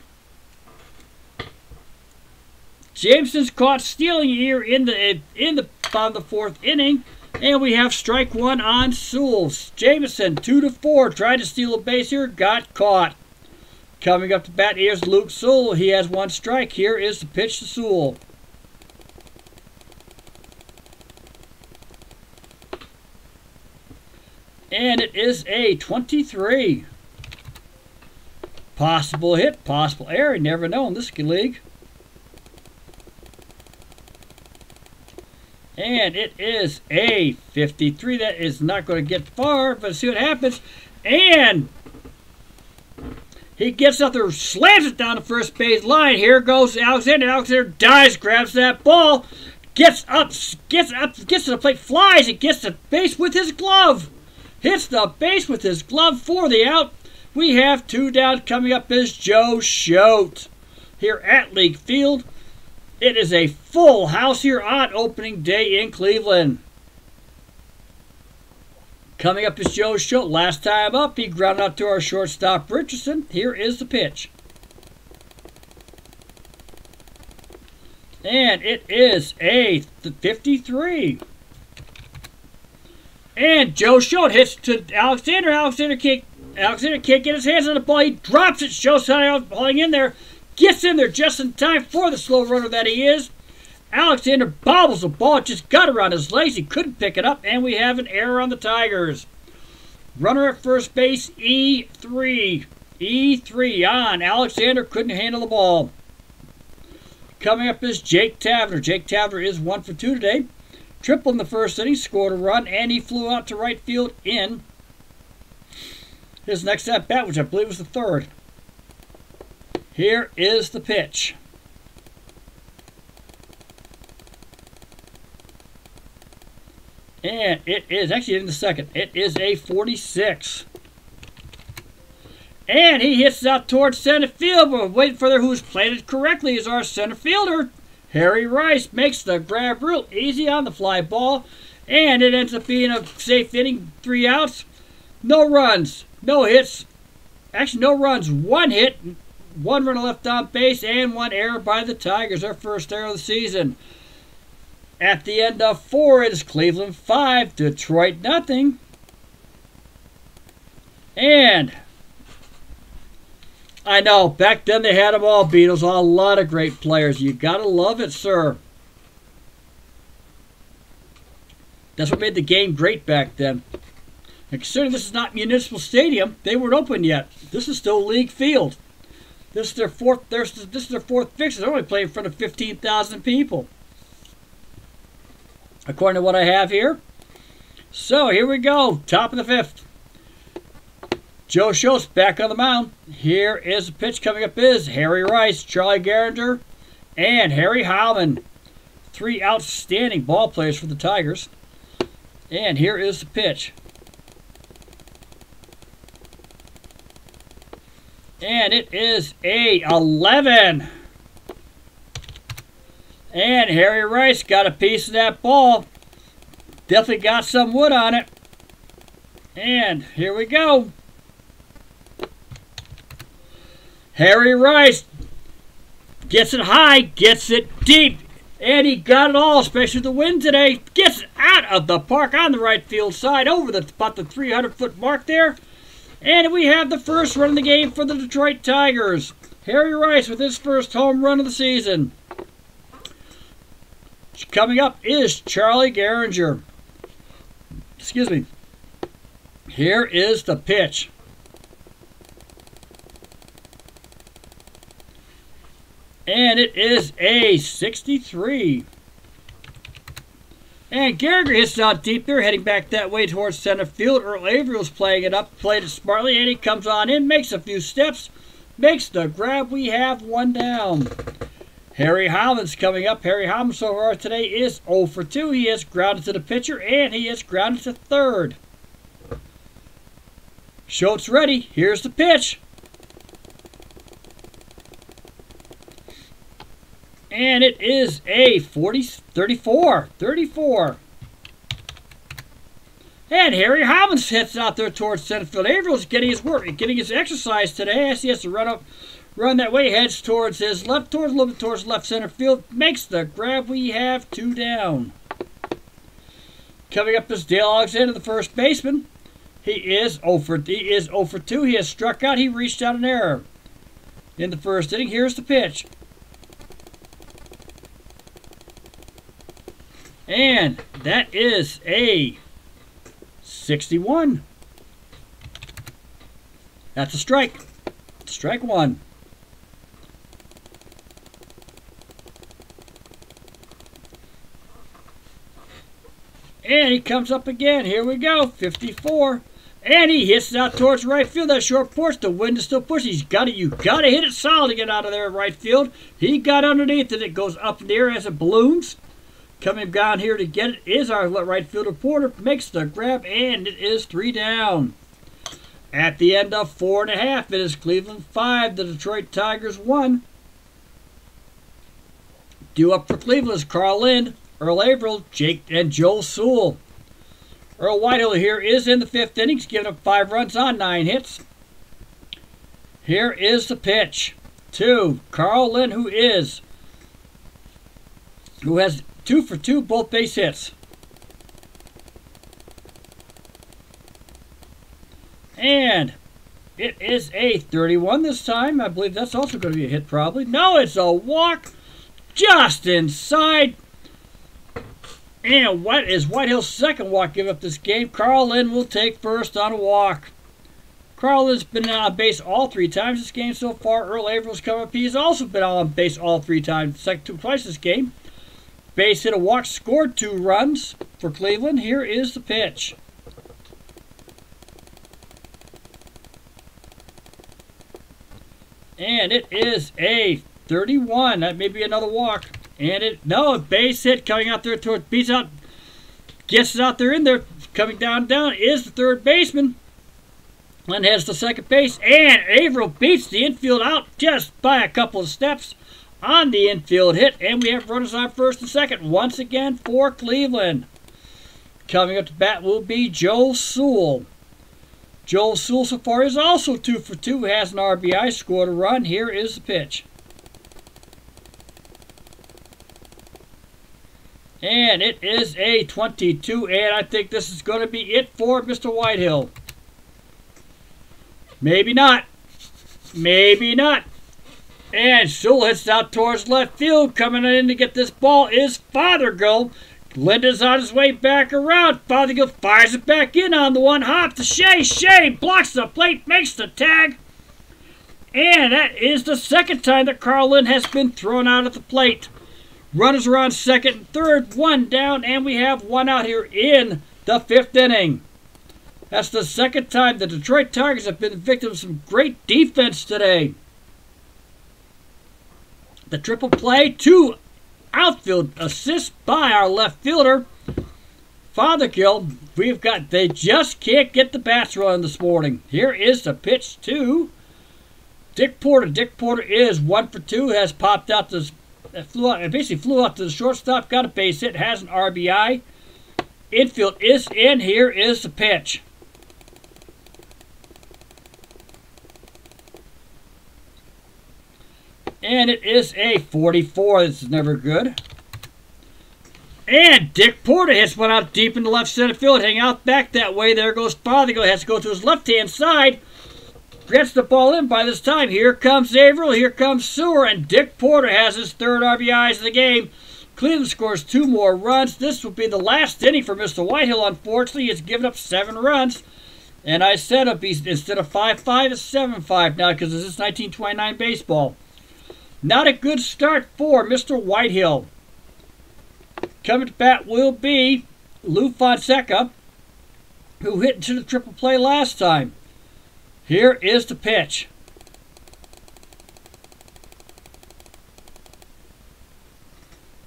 Jameson's caught stealing here in the bottom of the fourth inning. And we have strike one on Sewell. Jameson, 2-4, tried to steal a base here, got caught. Coming up to bat is Luke Sewell. He has one strike. Here is the pitch to Sewell. And it is a 23. Possible hit, possible error. You never know in this league. And it is a 53. That is not going to get far, but see what happens. And he gets up there, slams it down the first base line. Here goes Alexander. Alexander dives, grabs that ball, gets to the plate, flies, and gets to base with his glove. Hits the base with his glove for the out. We have 2 down. Coming up is Joe Shaute here at League Field. It is a full house here on opening day in Cleveland. Coming up is Joe Shaute. Last time up, he grounded out to our shortstop Richardson. Here is the pitch. And it is a 53. And Joe Shaute hits to Alexander. Alexander can't get his hands on the ball. He drops it. Shaute hauling in there. Gets in there just in time for the slow runner that he is. Alexander bobbles the ball. It just got around his legs. He couldn't pick it up. And we have an error on the Tigers. Runner at first base, E3. E3 on. Alexander couldn't handle the ball. Coming up is Jake Tavener. Jake Tavener is 1 for 2 today. Triple in the first inning, scored a run, and he flew out to right field in his next at bat, which I believe was the third. Here is the pitch. And it is actually in the second. It is a 46. And he hits out towards center field, but waiting for there who's played it correctly is our center fielder. Harry Rice makes the grab real easy on the fly ball, and it ends up being a safe inning, 3 outs, no runs, no hits, actually no runs, 1 hit, 1 runner left on base, and 1 error by the Tigers, our first error of the season. At the end of 4, it is Cleveland 5, Detroit nothing, and I know, back then they had them all, Beatles. A lot of great players. You gotta love it, sir. That's what made the game great back then. And considering this is not Municipal Stadium, they weren't open yet. This is still League Field. This is their fourth fixture. They're only playing in front of 15,000 people, according to what I have here. So here we go, top of the 5th. Joe Schultz back on the mound. Here is the pitch. Coming up is Harry Rice, Charlie Garinger, and Harry Howman. 3 outstanding ball players for the Tigers. And here is the pitch. And it is a 11. And Harry Rice got a piece of that ball. Definitely got some wood on it. And here we go. Harry Rice gets it high, gets it deep, and he got it all, especially the wind today. Gets it out of the park on the right field side, over about the 300-foot mark there. And we have the first run of the game for the Detroit Tigers. Harry Rice with his first home run of the season. Coming up is Charlie Garinger. Excuse me. Here is the pitch. And it is a 63. And Gallagher hits it out deep there, heading back that way towards center field. Earl Averill playing it up, played it smartly, and he comes on in, makes a few steps, makes the grab. We have 1 down. Harry Howland's coming up. Harry Howland so far today is 0 for 2. He is grounded to the pitcher, and he is grounded to third. Schultz ready. Here's the pitch. And it is a 34. And Harry Hobbins hits out there towards center field. Averill's getting his work, getting his exercise today as he has to run that way, heads towards his left, a little bit towards left center field, makes the grab. We have 2 down. Coming up is Dale Alexander, the first baseman. He is 0 for 2. He has struck out. He reached out an error in the first inning. Here's the pitch. And that is a 61. That's a strike. Strike 1. And he comes up again. Here we go. 54. And he hits it out towards right field. That short porch. The wind is still pushing. He's got it. You got to hit it solid to get out of there at right field. He got underneath it. It goes up in the air as it balloons. Coming down here to get it is our right fielder Porter. Makes the grab, and it is 3 down. At the end of 4.5, it is Cleveland 5, the Detroit Tigers 1. Due up for Cleveland is Carl Lind, Earl Averill, Jake, and Joel Sewell. Earl Whitehill here is in the 5th inning. He's given up 5 runs on 9 hits. Here is the pitch to Carl Lind, who has 2 for 2, both base hits. And it is a 31 this time. I believe that's also going to be a hit probably. No, it's a walk just inside. And what is Whitehill's second walk give up this game? Carl Lind will take first on a walk. Carl Lind's been on base all 3 times this game so far. Earl Averill's come up. He's also been on base all 3 times. Twice this game. Base hit, a walk, scored 2 runs for Cleveland. Here is the pitch. And it is a 31. That may be another walk. And a base hit coming out there towards, beats out, gets it out there in there. Coming down is the third baseman. And heads to second base. And Averill beats the infield out just by a couple of steps on the infield hit. And we have runners on first and second once again for Cleveland. Coming up to bat will be Joel Sewell. Joel Sewell so far is also 2 for 2, has an RBI, scored a run. Here is the pitch. And it is a 22, and I think this is going to be it for Mr. Whitehill. Maybe not. Maybe not. And Sewell hits out towards left field. Coming in to get this ball is Fothergill. Linda's on his way back around. Fothergill fires it back in on the one hop to Shea. Shea blocks the plate, makes the tag. And that is the second time that Carl Lind has been thrown out at the plate. Runners are on second and third, 1 down, and we have 1 out here in the 5th inning. That's the second time the Detroit Tigers have been the victim of some great defense today. The triple play, 2 outfield assists by our left fielder, Fothergill. They just can't get the bats running this morning. Here is the pitch to Dick Porter. Dick Porter is 1 for 2, has popped out this, flew out to the shortstop, got a base hit, has an RBI. Infield is in. Here is the pitch. And it is a 44. This is never good. And Dick Porter hits one out deep in the left center field. Hang out back that way. There goes Fothergill. Has to go to his left-hand side. Gets the ball in by this time. Here comes Averill. Here comes Sewer. And Dick Porter has his 3rd RBIs of the game. Cleveland scores 2 more runs. This will be the last inning for Mr. Whitehill, unfortunately. He's given up 7 runs. And I said instead of 5-5, it's 7-5 now because this is 1929 baseball. Not a good start for Mr. Whitehill. Coming to bat will be Lou Fonseca, who hit into the triple play last time. Here is the pitch.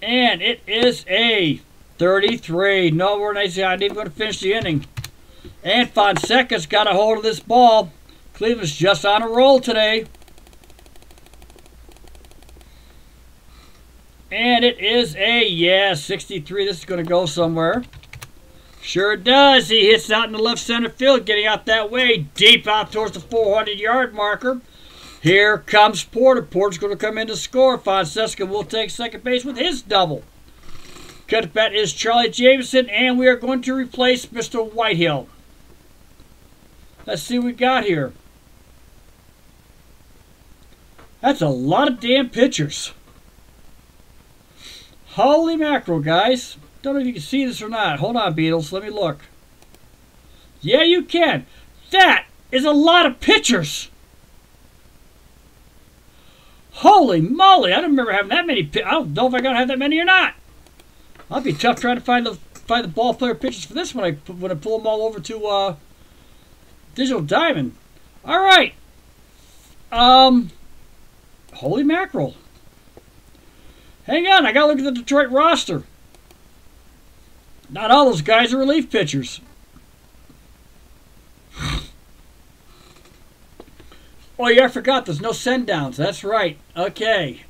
And it is a 33. No, we're not even going to finish the inning. And Fonseca's got a hold of this ball. Cleveland's just on a roll today. And it is a, 63. This is going to go somewhere. Sure does. He hits out in the left center field, getting out that way, deep out towards the 400-yard marker. Here comes Porter. Porter's going to come in to score. Fonseca will take second base with his double. Cut to bat is Charlie Jameson, and we are going to replace Mr. Whitehill. Let's see what we got here. That's a lot of damn pitchers. Holy mackerel, guys. Don't know if you can see this or not. Hold on, Beatles. Let me look. Yeah, you can. That is a lot of pitchers. Holy moly. I don't remember having that many. I don't know if I'm going to have that many or not. I'll be tough trying to find the find the ball player pictures for this when I pull them all over to Digital Diamond. All right. Holy mackerel. Hang on, I got to look at the Detroit roster. Not all those guys are relief pitchers. Oh yeah, I forgot. There's no send-downs. That's right. Okay.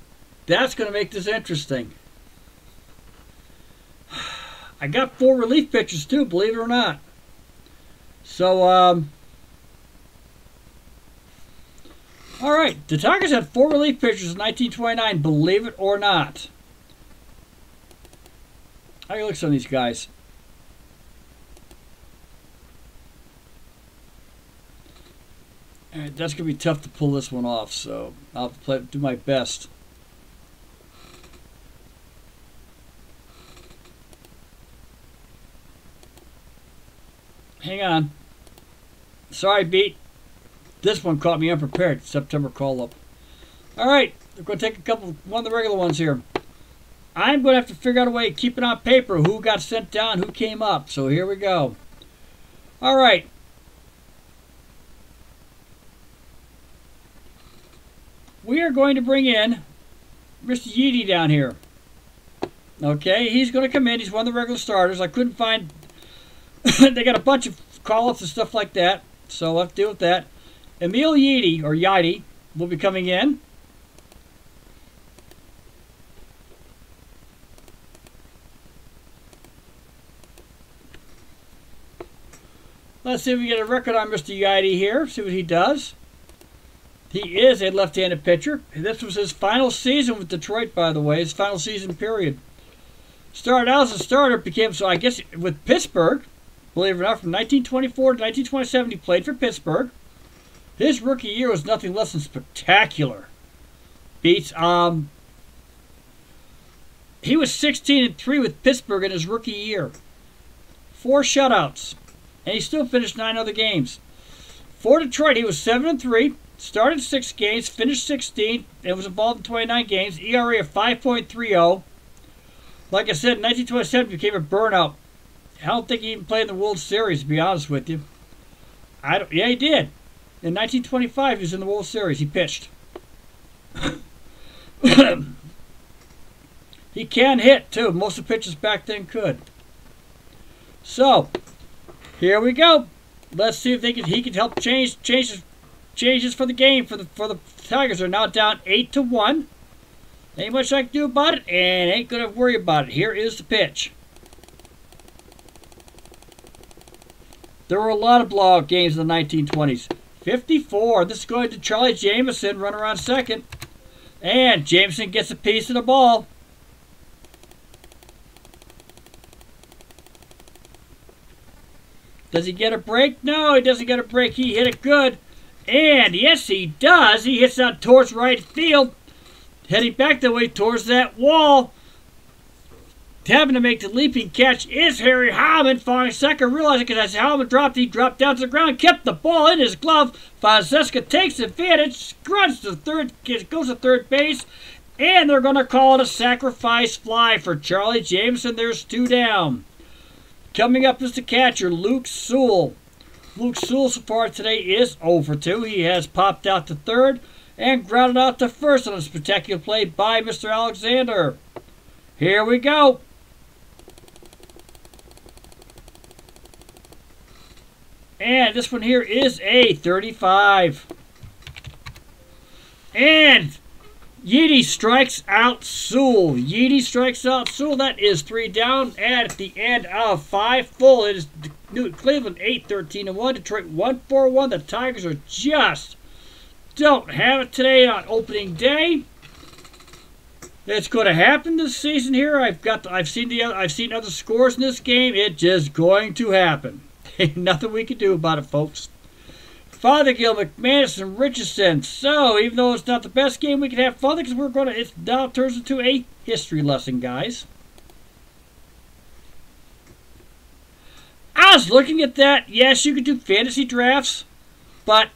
That's going to make this interesting. I got 4 relief pitchers too, believe it or not. So, all right. The Tigers had 4 relief pitchers in 1929, believe it or not. How do you look at some of these guys? All right, that's going to be tough to pull this one off, so I'll do my best. Hang on. Sorry, Beat. This one caught me unprepared. September call-up. All right, we're going to take one of the regular ones here. I'm going to have to figure out a way to keep it on paper. Who got sent down, who came up. So here we go. All right. We are going to bring in Mr. Yeedy down here. Okay, he's going to come in. He's one of the regular starters. I couldn't find... they got a bunch of call-ups and stuff like that, so I'll have to deal with that. Emil Yeedy, or Yidi, will be coming in. Let's see if we get a record on Mr. Yidi here, see what he does. He is a left-handed pitcher. This was his final season with Detroit, by the way, his final season period. Started out as a starter, became, so I guess, with Pittsburgh. Believe it or not, from 1924 to 1927, he played for Pittsburgh. His rookie year was nothing less than spectacular. Beats, he was 16-3 with Pittsburgh in his rookie year. 4 shutouts, and he still finished 9 other games. For Detroit, he was 7-3, started 6 games, finished 16, and was involved in 29 games. ERA of 5.30. Like I said, in 1927, he became a burnout. I don't think he even played in the World Series, to be honest with you. Yeah, he did. In 1925, he was in the World Series. He pitched. He can hit, too. Most of the pitchers back then could. So, here we go. Let's see if he can help changes for the game for the Tigers. They're now down 8-1. Ain't much I can do about it, and ain't going to worry about it. Here is the pitch. There were a lot of blowout games in the 1920s. 54. This is going to Charlie Jameson, runner on second. And Jameson gets a piece of the ball. Does he get a break? No, he doesn't get a break. He hit it good. And yes, he does. He hits out towards right field. Heading back the way towards that wall. Having to make the leaping catch is Harry Howman, falling second, realizing that as Howman dropped, he dropped down to the ground, kept the ball in his glove. Fonseca takes advantage, grunts to third, goes to third base, and they're going to call it a sacrifice fly for Charlie Jameson. There's 2 down. Coming up is the catcher, Luke Sewell. Luke Sewell so far today is 0 for 2. He has popped out to third and grounded out to first on a spectacular play by Mr. Alexander. Here we go. And this one here is a 35. And Yeedy strikes out Sewell. Yeedy strikes out Sewell. That is 3 down. And at the end of 5 full, it is Cleveland 8-13-1. Detroit 1-4-1. The Tigers are just don't have it today on opening day. It's going to happen this season here. I've seen other scores in this game. It's just going to happen. Ain't nothing we can do about it, folks. Fothergill, McManus, and Richardson. So, even though it's not the best game, we can have fun because it now turns into a history lesson, guys. I was looking at that. Yes, you can do fantasy drafts, but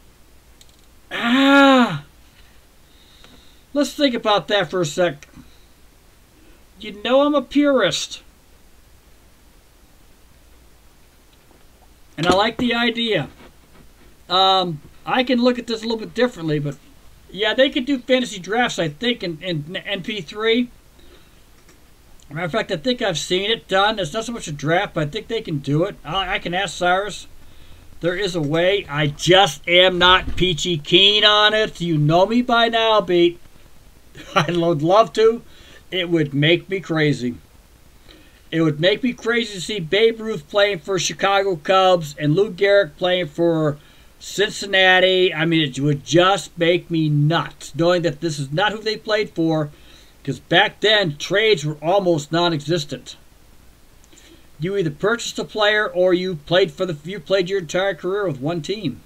let's think about that for a sec. You know I'm a purist. And I like the idea. I can look at this a little bit differently, but yeah, they could do fantasy drafts, I think, in NP3. Matter of fact, I think I've seen it done. It's not so much a draft, but I think they can do it. I can ask Cyrus. There is a way. I just am not peachy keen on it. You know me by now, Beat. I would love to. It would make me crazy. It would make me crazy to see Babe Ruth playing for Chicago Cubs and Lou Gehrig playing for Cincinnati. I mean, it would just make me nuts, knowing that this is not who they played for, because back then, trades were almost non-existent. You either purchased a player or you played your entire career with one team.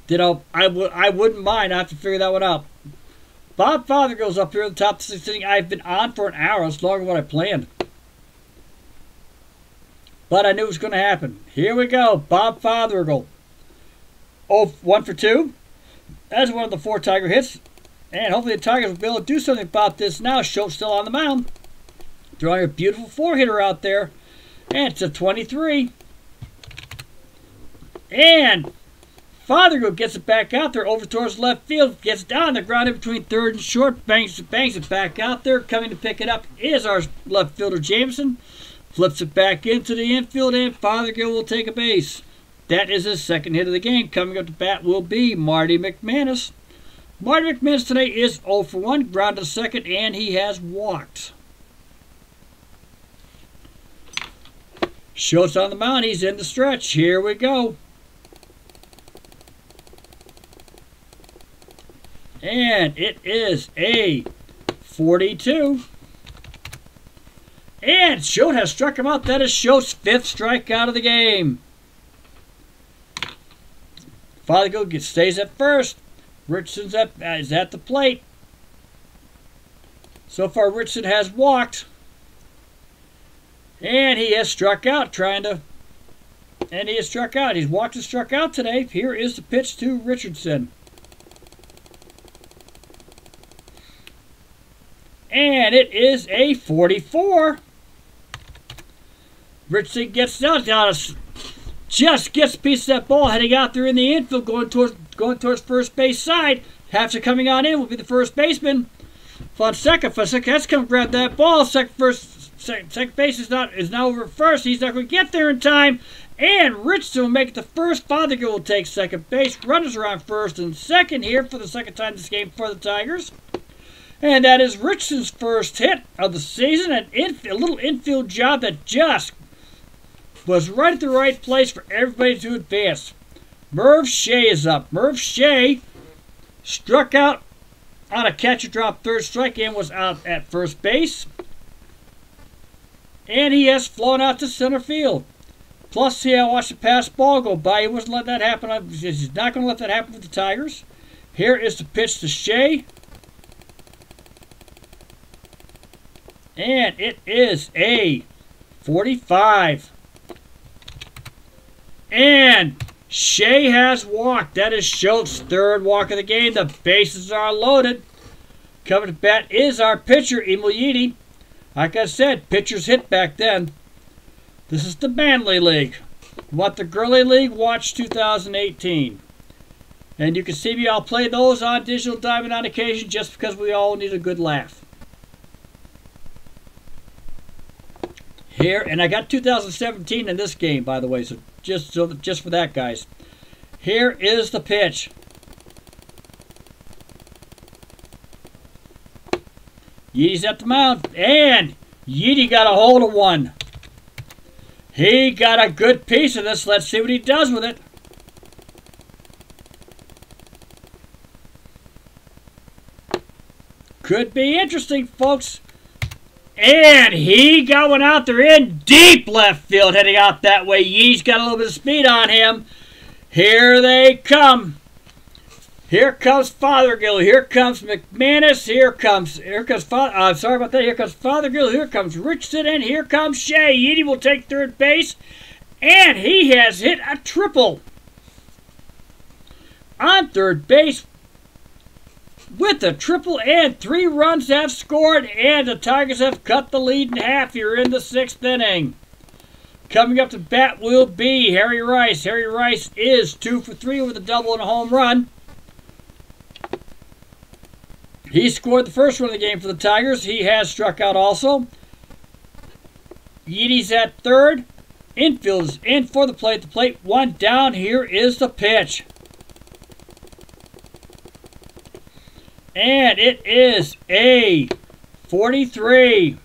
I wouldn't mind. I have to figure that one out. Bob Fothergill's up here at the top of the sitting. I've been on for an hour. It's longer than what I planned. But I knew it was going to happen. Here we go. Bob Fothergill. 1 for 2. That's one of the 4 Tiger hits. And hopefully the Tigers will be able to do something about this now. Shaute still on the mound. Throwing a beautiful 4-hitter out there. And it's a 23. And Fothergill gets it back out there over towards left field. Gets down the ground in between third and short. Bangs it back out there. Coming to pick it up is our left fielder Jameson. Flips it back into the infield, and Fothergill will take a base. That is his second hit of the game. Coming up to bat will be Marty McManus. Marty McManus today is 0 for 1, grounded to second, and he has walked. Schultz on the mound. He's in the stretch. Here we go. And it is a 42. And Shaute has struck him out. That is Schultz's 5th strikeout of the game. Fothergill stays at first. Richardson's is at the plate. So far, Richardson has walked. And he has struck out And he has struck out. He's walked and struck out today. Here is the pitch to Richardson. And it is a 44. Richardson gets down, just gets a piece of that ball heading out there in the infield, going towards first base side. Hafsa coming on in will be the first baseman. Fonseca has come grab that ball. Second base is now over at first. He's not going to get there in time. And Richardson will make it the first. Fothergill will take second base. Runners are on first and second here for the second time this game for the Tigers. And that is Richardson's first hit of the season. A little infield job that just was right at the right place for everybody to advance. Merv Shea is up. Merv Shea struck out on a catcher drop third strike and was out at first base. And he has flown out to center field. Plus, see, I watched the pass ball go by. He wasn't letting that happen. He's not going to let that happen with the Tigers. Here is the pitch to Shea. And it is a 45. And Shea has walked. That is Schultz's 3rd walk of the game. The bases are loaded. Coming to bat is our pitcher, Emil Yedi. Like I said, pitchers hit back then. This is the Manly League. Want the Girly League? Watch 2018. And you can see me, I'll play those on Digital Diamond on occasion just because we all need a good laugh. Here, and I got 2017 in this game, by the way, so just for that, guys. Here is the pitch. Yeedy's at the mound, and Yeedy got a hold of one. He got a good piece of this. Let's see what he does with it. Could be interesting, folks. And he got one out there in deep left field, heading out that way. Yee's got a little bit of speed on him. Here they come. Here comes Fothergill. Here comes McManus. Here comes Fothergill. Here comes Richardson, and here comes Shea. Yeedy will take third base, and he has hit a triple. On third base, with a triple, and 3 runs have scored, and the Tigers have cut the lead in half here in the 6th inning. Coming up to bat will be Harry Rice. Harry Rice is 2 for 3 with a double and a home run. He scored the first run of the game for the Tigers. He has struck out also. Yeedy's at third. Infield is in for the plate. The plate, 1 down. Here is the pitch. And it is a 43.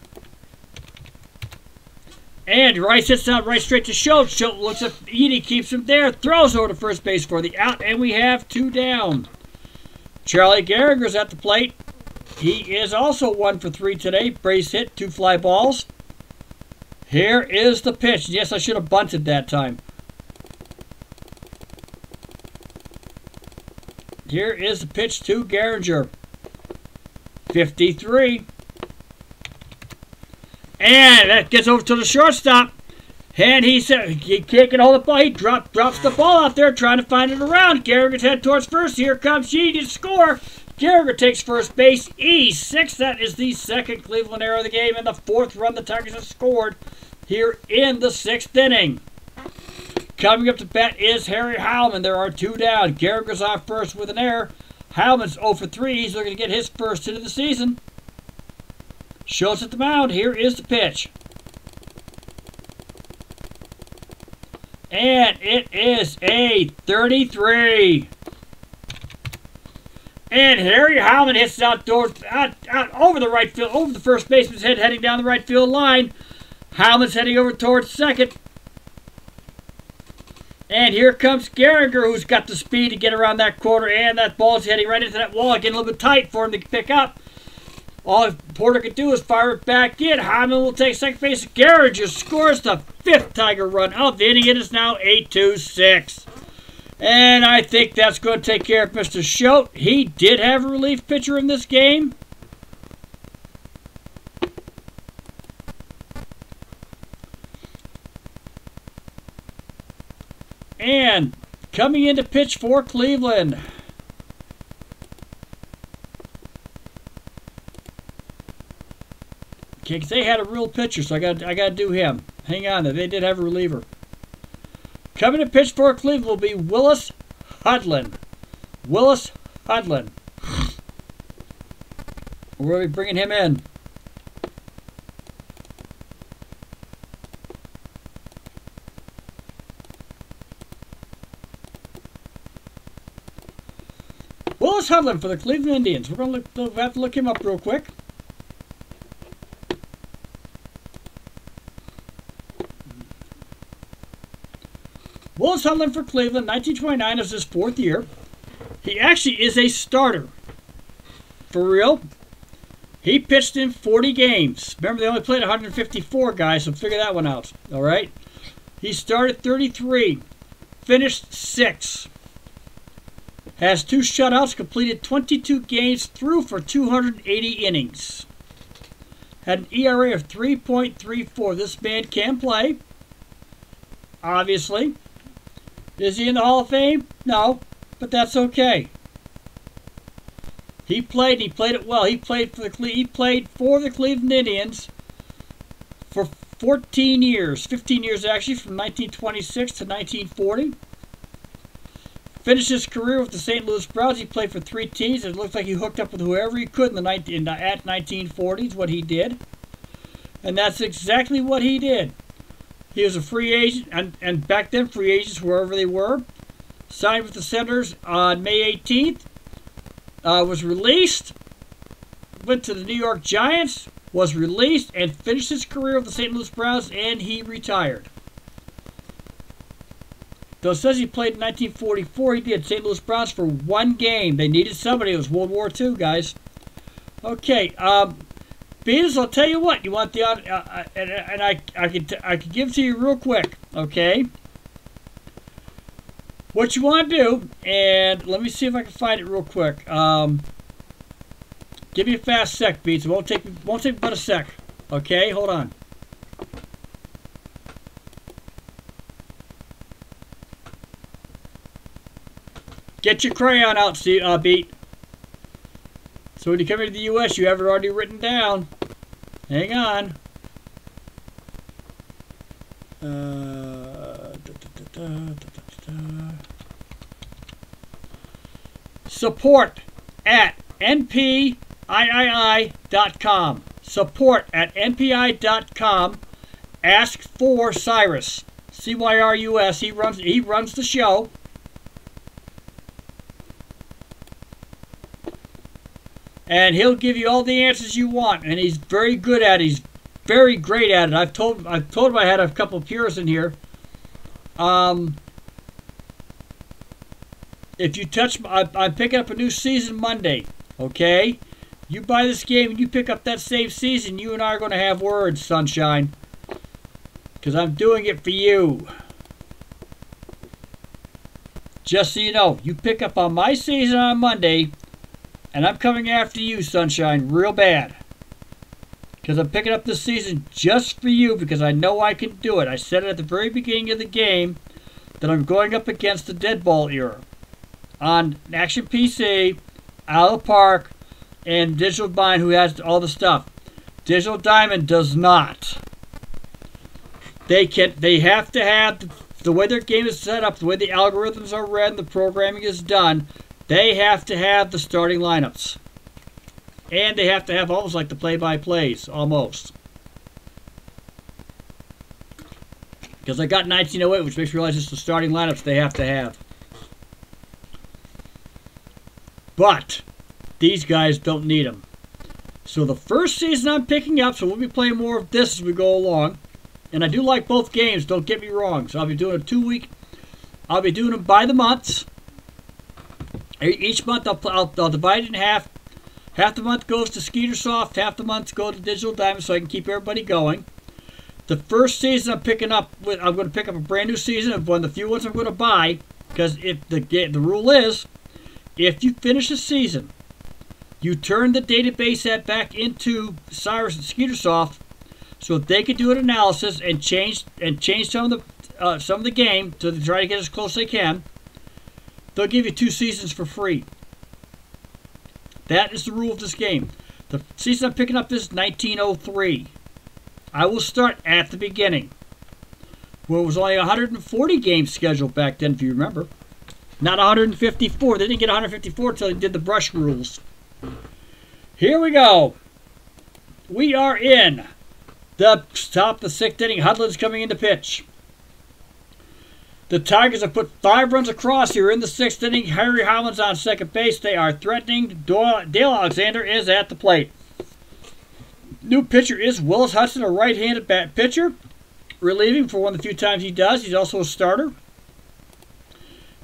And Rice hits out right straight to Shaute. Shaute looks at Yeedy, keeps him there, throws over to first base for the out, and we have 2 down. Charlie Gallagher's at the plate. He is also 1 for 3 today. Brace hit, 2 fly balls. Here is the pitch. Yes, I should have bunted that time. Here is the pitch to Gallagher. 53. And that gets over to the shortstop. And he can't get hold of the ball. He drops the ball out there trying to find it around. Gallagher's head towards first. Here comes Yeedy to score. Gallagher takes first base. E6. That is the 2nd Cleveland error of the game and the 4th run the Tigers have scored here in the 6th inning. Coming up to bat is Harry Heilman. There are 2 down. Gallagher's on first with an error. Heilman's 0 for 3. He's looking to get his first hit of the season. Schultz at the mound. Here is the pitch. And it is a 33. And Harry Heilman hits it out over the right field, over the first baseman's head, heading down the right field line. Heilman's heading over towards second. And here comes Gallagher, who's got the speed to get around that corner, and that ball's heading right into that wall, getting a little bit tight for him to pick up. All Porter could do is fire it back in. Heilman will take second base. Gallagher scores the 5th Tiger run of the inning. It is now 8-6. And I think that's going to take care of Mr. Shaute. He did have a relief pitcher in this game. And coming in to pitch for Cleveland, okay, because they had a real pitcher, so I got to do him. Hang on, they did have a reliever. Coming to pitch for Cleveland will be Willis Hudlin. Willis Hudlin. We're going to be bringing him in. Willis Hudlin for the Cleveland Indians. We're going to have to look him up real quick. Willis Hudlin for Cleveland, 1929 is his 4th year. He actually is a starter. For real. He pitched in 40 games. Remember, they only played 154 guys, so figure that one out. All right? He started 33. Finished 6. Has 2 shutouts, completed 22 games, threw for 280 innings. Had an ERA of 3.34. This man can play. Obviously. Is he in the Hall of Fame? No, but that's okay. He played, and he played it well. He played for the Cleveland Indians for 14 years, 15 years actually, from 1926 to 1940. Finished his career with the St. Louis Browns. He played for 3 teams. It looked like he hooked up with whoever he could at 1940s, what he did. And that's exactly what he did. He was a free agent, and back then free agents, wherever they were. Signed with the Senators on May 18th. Was released. Went to the New York Giants. Was released and finished his career with the St. Louis Browns, and he retired. Though it says he played in 1944, he did. St. Louis Browns for 1 game. They needed somebody. It was World War II, guys. Okay, Beatles, I'll tell you what. You want the and I could give it to you real quick. Okay. What you want to do, and let me see if I can find it real quick. Give me a fast sec, Beats. It won't take me but a sec. Okay, hold on. Get your crayon out, Beat. So when you come into the U.S., you have it already written down. Hang on. Support at npii.com. Support at npi.com. Ask for Cyrus. Cyrus. He runs the show. And he'll give you all the answers you want. And he's very good at it. He's very great at it. I've told him I had a couple of purists in here. If you touch, I'm picking up a new season Monday. Okay? You buy this game and you pick up that same season, you and I are going to have words, sunshine. Because I'm doing it for you. Just so you know, you pick up on my season on Monday, and I'm coming after you, sunshine, real bad. Because I'm picking up this season just for you, because I know I can do it. I said it at the very beginning of the game that I'm going up against the dead ball era. On Action PC, Out of the Park, and Digital Bind, who has all the stuff. Digital Diamond does not. They have to have the way their game is set up, the way the algorithms are read, and the programming is done. They have to have the starting lineups, and they have to have almost like the play-by-plays, almost. Because I got 1908, which makes me realize it's the starting lineups they have to have. But these guys don't need them. So the first season I'm picking up, so we'll be playing more of this as we go along. And I do like both games, don't get me wrong. So I'll be doing a 2-week. I'll be doing them by the months. Each month I'll divide it in half. Half the month goes to Skeetersoft, half the month goes to Digital Diamond, so I can keep everybody going. The first season I'm going to pick up a brand new season of one of the few ones I'm going to buy, because if the rule is, if you finish a season, you turn the database set back into Cyrus and Skeetersoft, so they can do an analysis and change some of the game to try to get as close as they can. They'll give you 2 seasons for free. That is the rule of this game. The season I'm picking up is 1903. I will start at the beginning, where it was only 140 games scheduled back then, if you remember. Not 154. They didn't get 154 until they did the brush rules. Here we go. We are in the top of the 6th inning. Hudlin's coming into pitch. The Tigers have put 5 runs across here in the 6th inning. Harry Howland's on second base. They are threatening. Dale Alexander is at the plate. New pitcher is Willis Hudson, a right-handed bat pitcher. Relieving for one of the few times he does. He's also a starter.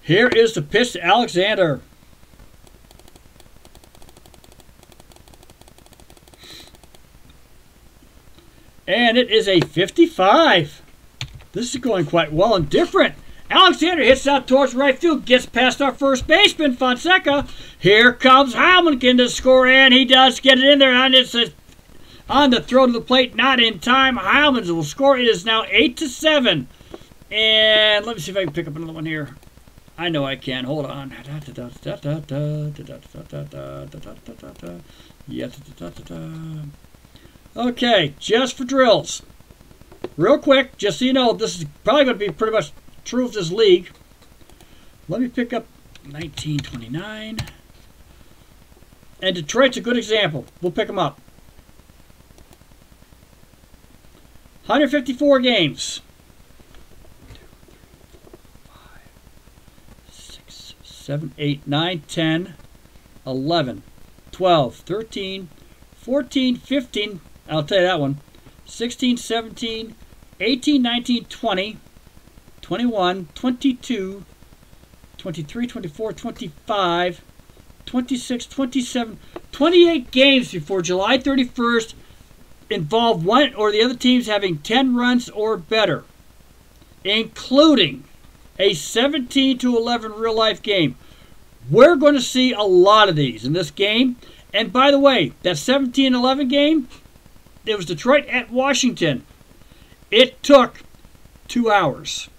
Here is the pitch to Alexander. And it is a 55. This is going quite well and different. Alexander hits out towards right field, gets past our first baseman, Fonseca. Here comes Howland getting to score, and he does get it in there. And it's on the throw to the plate, not in time. Howland will score. It is now 8-7. And let me see if I can pick up another one here. I know I can. Hold on. Okay, just for drills. Real quick, just so you know, this is probably going to be pretty much true of this league. Let me pick up 1929. And Detroit's a good example. We'll pick them up. 154 games. 7, 8, 9, 10, 11, 12, 13, 14, 15, I'll tell you that one, 16, 17, 18, 19, 20, 21, 22, 23, 24, 25, 26, 27, 28 games before July 31st involve one or the other teams having 10 runs or better, including a 17-11 real-life game. We're going to see a lot of these in this game. And by the way, that 17-11 game, it was Detroit at Washington. It took 2 hours.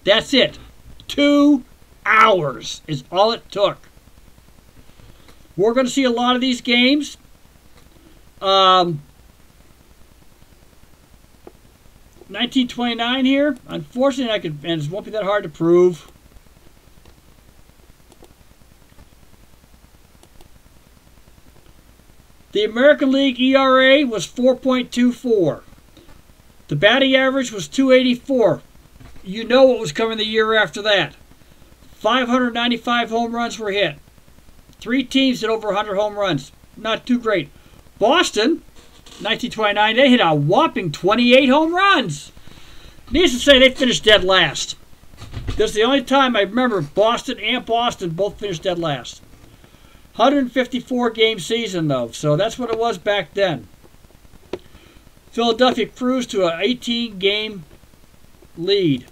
That's it. 2 hours is all it took. We're going to see a lot of these games. 1929 here. Unfortunately, and it won't be that hard to prove. The American League ERA was 4.24. The batting average was 284. You know what was coming the year after that. 595 home runs were hit. 3 teams hit over 100 home runs. Not too great. Boston, 1929, they hit a whopping 28 home runs. Needless to say, they finished dead last. This is the only time I remember Boston and Boston both finished dead last. 154 game season though, so that's what it was back then. Philadelphia cruised to an 18 game lead.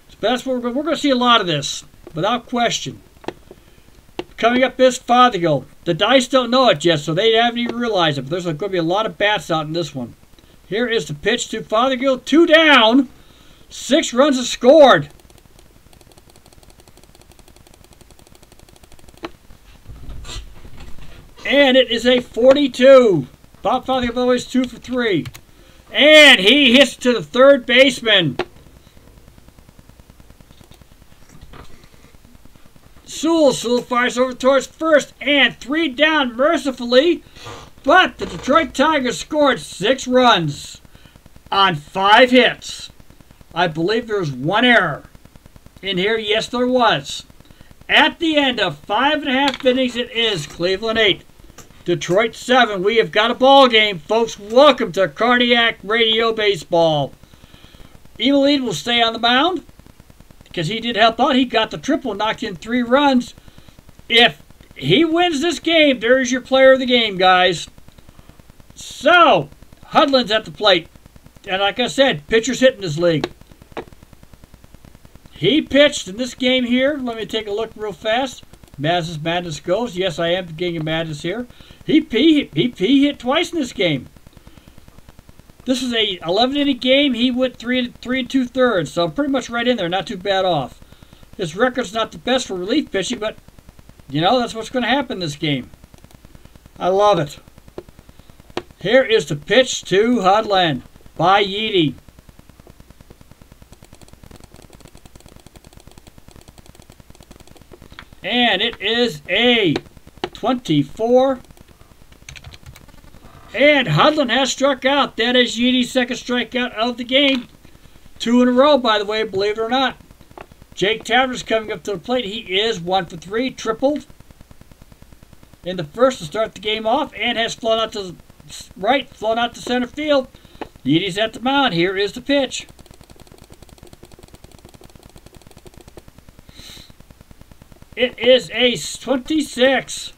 So that's what we're going to see a lot of this, without question. Coming up is Fothergill. The dice don't know it yet, so they haven't even realized it, but there's going to be a lot of bats out in this one. Here is the pitch to Fothergill. 2 down. 6 runs are scored. And it is a 42. Bob Fothergill always 2 for 3. And he hits to the third baseman. Sewell fires over towards first, and 3 down mercifully. But the Detroit Tigers scored 6 runs on 5 hits. I believe there was 1 error in here. Yes, there was. At the end of 5.5 innings, it is Cleveland 8, Detroit 7. We have got a ball game, folks. Welcome to Cardiac Radio Baseball. Emelene will stay on the mound because he did help out. He got the triple, knocked in 3 runs. If he wins this game, there's your player of the game, guys. So, Hudlin's at the plate. And like I said, pitchers hitting this league. He pitched in this game here. Let me take a look real fast. Madness goes. Yes, I am getting a madness here. He hit twice in this game. This is a 11-inning game. He went 3 2/3, so I'm pretty much right in there. Not too bad off. His record's not the best for relief pitching, but you know that's what's going to happen this game. I love it. Here is the pitch to Hudlin by Yeedy. And it is a 24. And Hudlin has struck out. That is Yeedy's second strikeout of the game. 2 in a row, by the way, believe it or not. Jake Towers coming up to the plate. He is 1 for 3, tripled in the first to start the game off, and has flown out to right, flown out to center field. Yeedy's at the mound. Here is the pitch. It is a 26.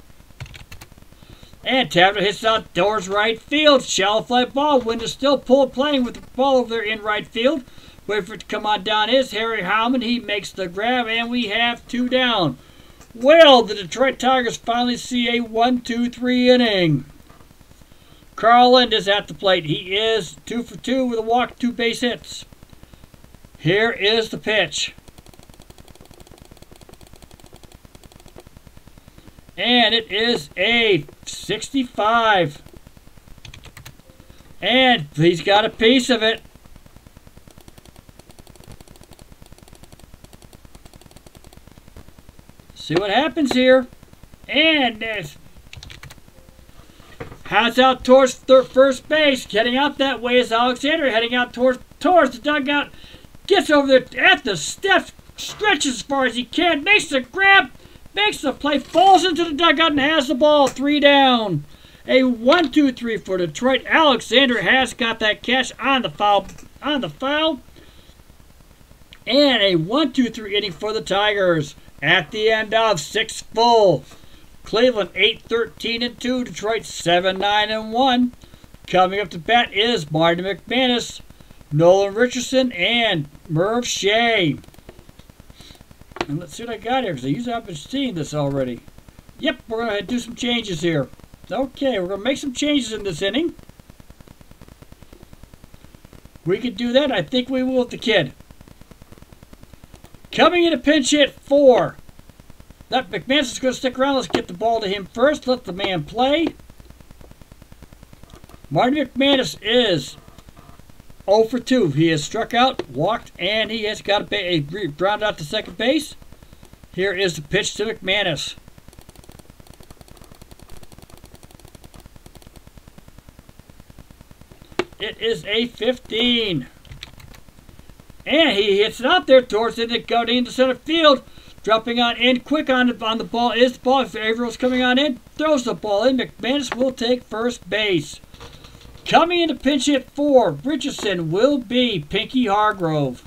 And Tavener hits outdoors right field. Shallow fly ball. Wind is still playing with the ball over there in right field. Wait for it to come on down is Harry Howman. He makes the grab, and we have 2 down. Well, the Detroit Tigers finally see a 1-2-3 inning. Carl Lind is at the plate. He is 2 for 2 with a walk, 2 base hits. Here is the pitch. And it is a 65. And he's got a piece of it. See what happens here. And hands out towards first base. Heading out that way is Alexander. Heading out towards the dugout. Gets over there at the steps. Stretches as far as he can. Makes the grab. Makes the play, falls into the dugout and has the ball. 3 down. A 1-2-3 for Detroit. Alexander has got that catch on the foul. And a 1-2-3 inning for the Tigers. At the end of 6 full. Cleveland 8-13-2. Detroit 7-9-1. Coming up to bat is Marty McManus, Nolan Richardson, and Merv Shea. And let's see what I got here, because I usually have been seeing this already. Yep, we're going to do some changes here. Okay, we're going to make some changes in this inning. We could do that. I think we will with the kid. Coming in a pinch hit for That McManus is going to stick around. Let's get the ball to him first. Let the man play. Marty McManus is 0 for 2. He has struck out, walked, and he has got a ground out to second base. Here is the pitch to McManus. It is a 15. And he hits it out there towards it, going into center field. Dropping on in quick on the ball is the ball. If Averill's coming on in, throws the ball in. McManus will take first base. Coming in to pinch hit for Richardson will be Pinky Hargrove.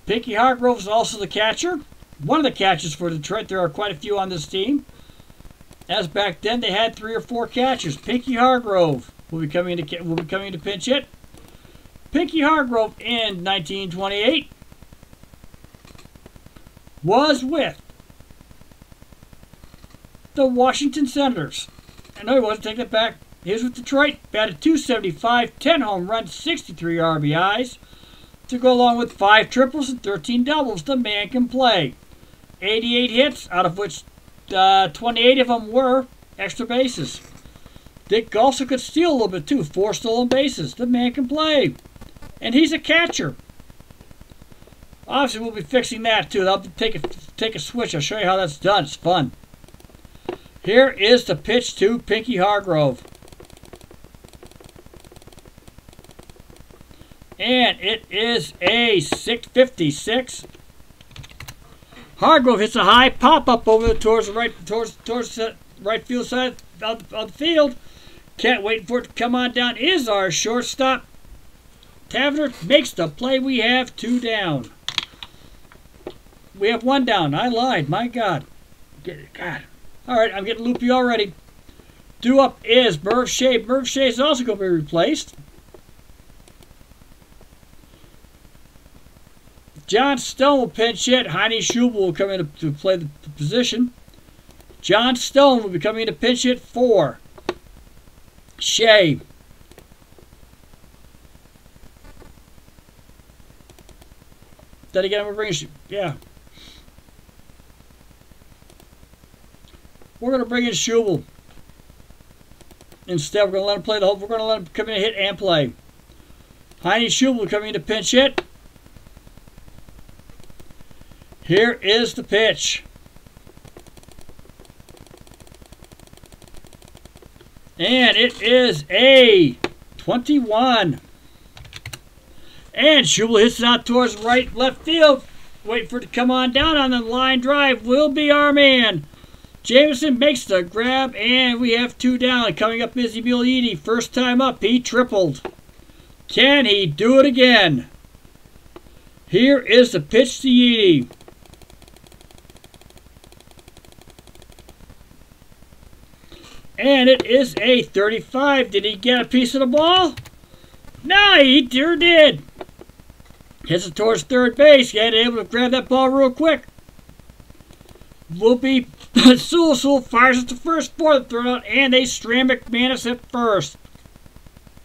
Pinky Hargrove is also the catcher. One of the catchers for Detroit. There are quite a few on this team. As back then they had 3 or 4 catchers. Pinky Hargrove will be coming to pinch hit. Pinky Hargrove in 1928 was with the Washington Senators. I know he wasn't, take that back. He was with Detroit, batted .275, 10 home runs, 63 RBIs, to go along with 5 triples and 13 doubles. The man can play. 88 hits, out of which 28 of them were extra bases. Dick also could steal a little bit too, 4 stolen bases. The man can play. And he's a catcher. Obviously, we'll be fixing that too. I'll take a switch. I'll show you how that's done. It's fun. Here is the pitch to Pinky Hargrove. And it is a 656. Hargrove hits a high pop-up over towards the right field side of the field. Can't wait for it to come on down. Is our shortstop. Taverner makes the play. We have 2 down. We have 1 down. I lied. My God. God. All right, I'm getting loopy already. Due up is Merv Shea. Merv Shea is also going to be replaced. John Stone will pinch hit. Heine Schubel will come in to play the position. John Stone will be coming in to pinch hit for Shea. Then again, we're bringing, yeah. We're going to bring in Schubel. Instead, we're going to let him play the whole. We're going to let him come in and hit and play. Heine Schubel coming in to pinch hit. Here is the pitch. And it is a 21. And Schubel hits it out towards left field. Wait for it to come on down on the line drive. Will be our man. Jameson makes the grab, and we have 2 down. Coming up is Emil Eady. First time up, he tripled. Can he do it again? Here is the pitch to Eady. And it is a 35. Did he get a piece of the ball? No, he sure did. Hits it towards third base. He had able to grab that ball real quick. Will be Sewell fires it to first for the throw out, and they strand McManus at first.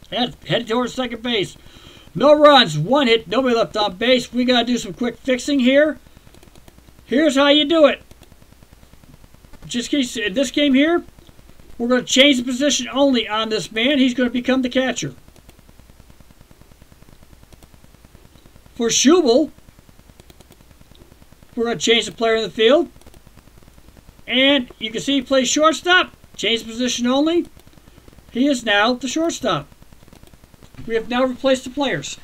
Headed towards second base. No runs, 1 hit, nobody left on base. We got to do some quick fixing here. Here's how you do it. Just in case in this game here, we're going to change the position only on this man. He's going to become the catcher. For Schubel, we're going to change the player in the field. And you can see he plays shortstop. Change the position only. He is now the shortstop. We have now replaced the players.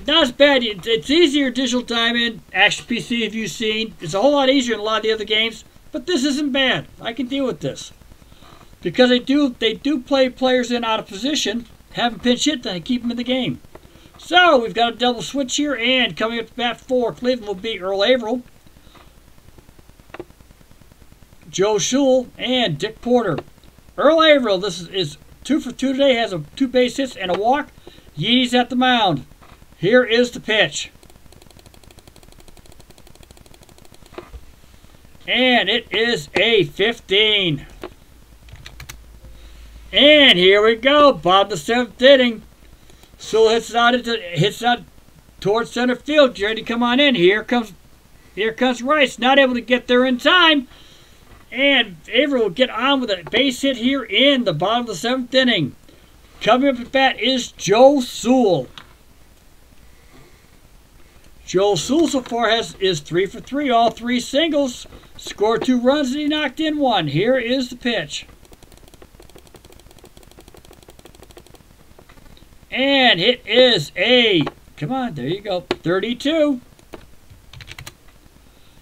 Not as bad. It's easier digital time in. Action PC, if you've seen. It's a whole lot easier than a lot of the other games. But this isn't bad. I can deal with this. Because they do play players in out of position, have them pinch hit, then keep them in the game. So we've got a double switch here, and coming up to bat for Cleveland will be Earl Averill, Joe Schul, and Dick Porter. Earl Averill, this is 2 for 2 today, has 2 base hits and a walk. Yeety's at the mound. Here is the pitch. And it is a 15. And here we go. Bottom of the 7th inning. Sewell hits it out towards center field. Ready to come on in. Here comes Here comes Rice, not able to get there in time. And Averill will get on with a base hit here in the bottom of the 7th inning. Coming up at bat is Joe Sewell. Joe Sewell so far is 3 for 3, all 3 singles. Scored 2 runs and he knocked in 1. Here is the pitch. And it is come on, there you go, 32.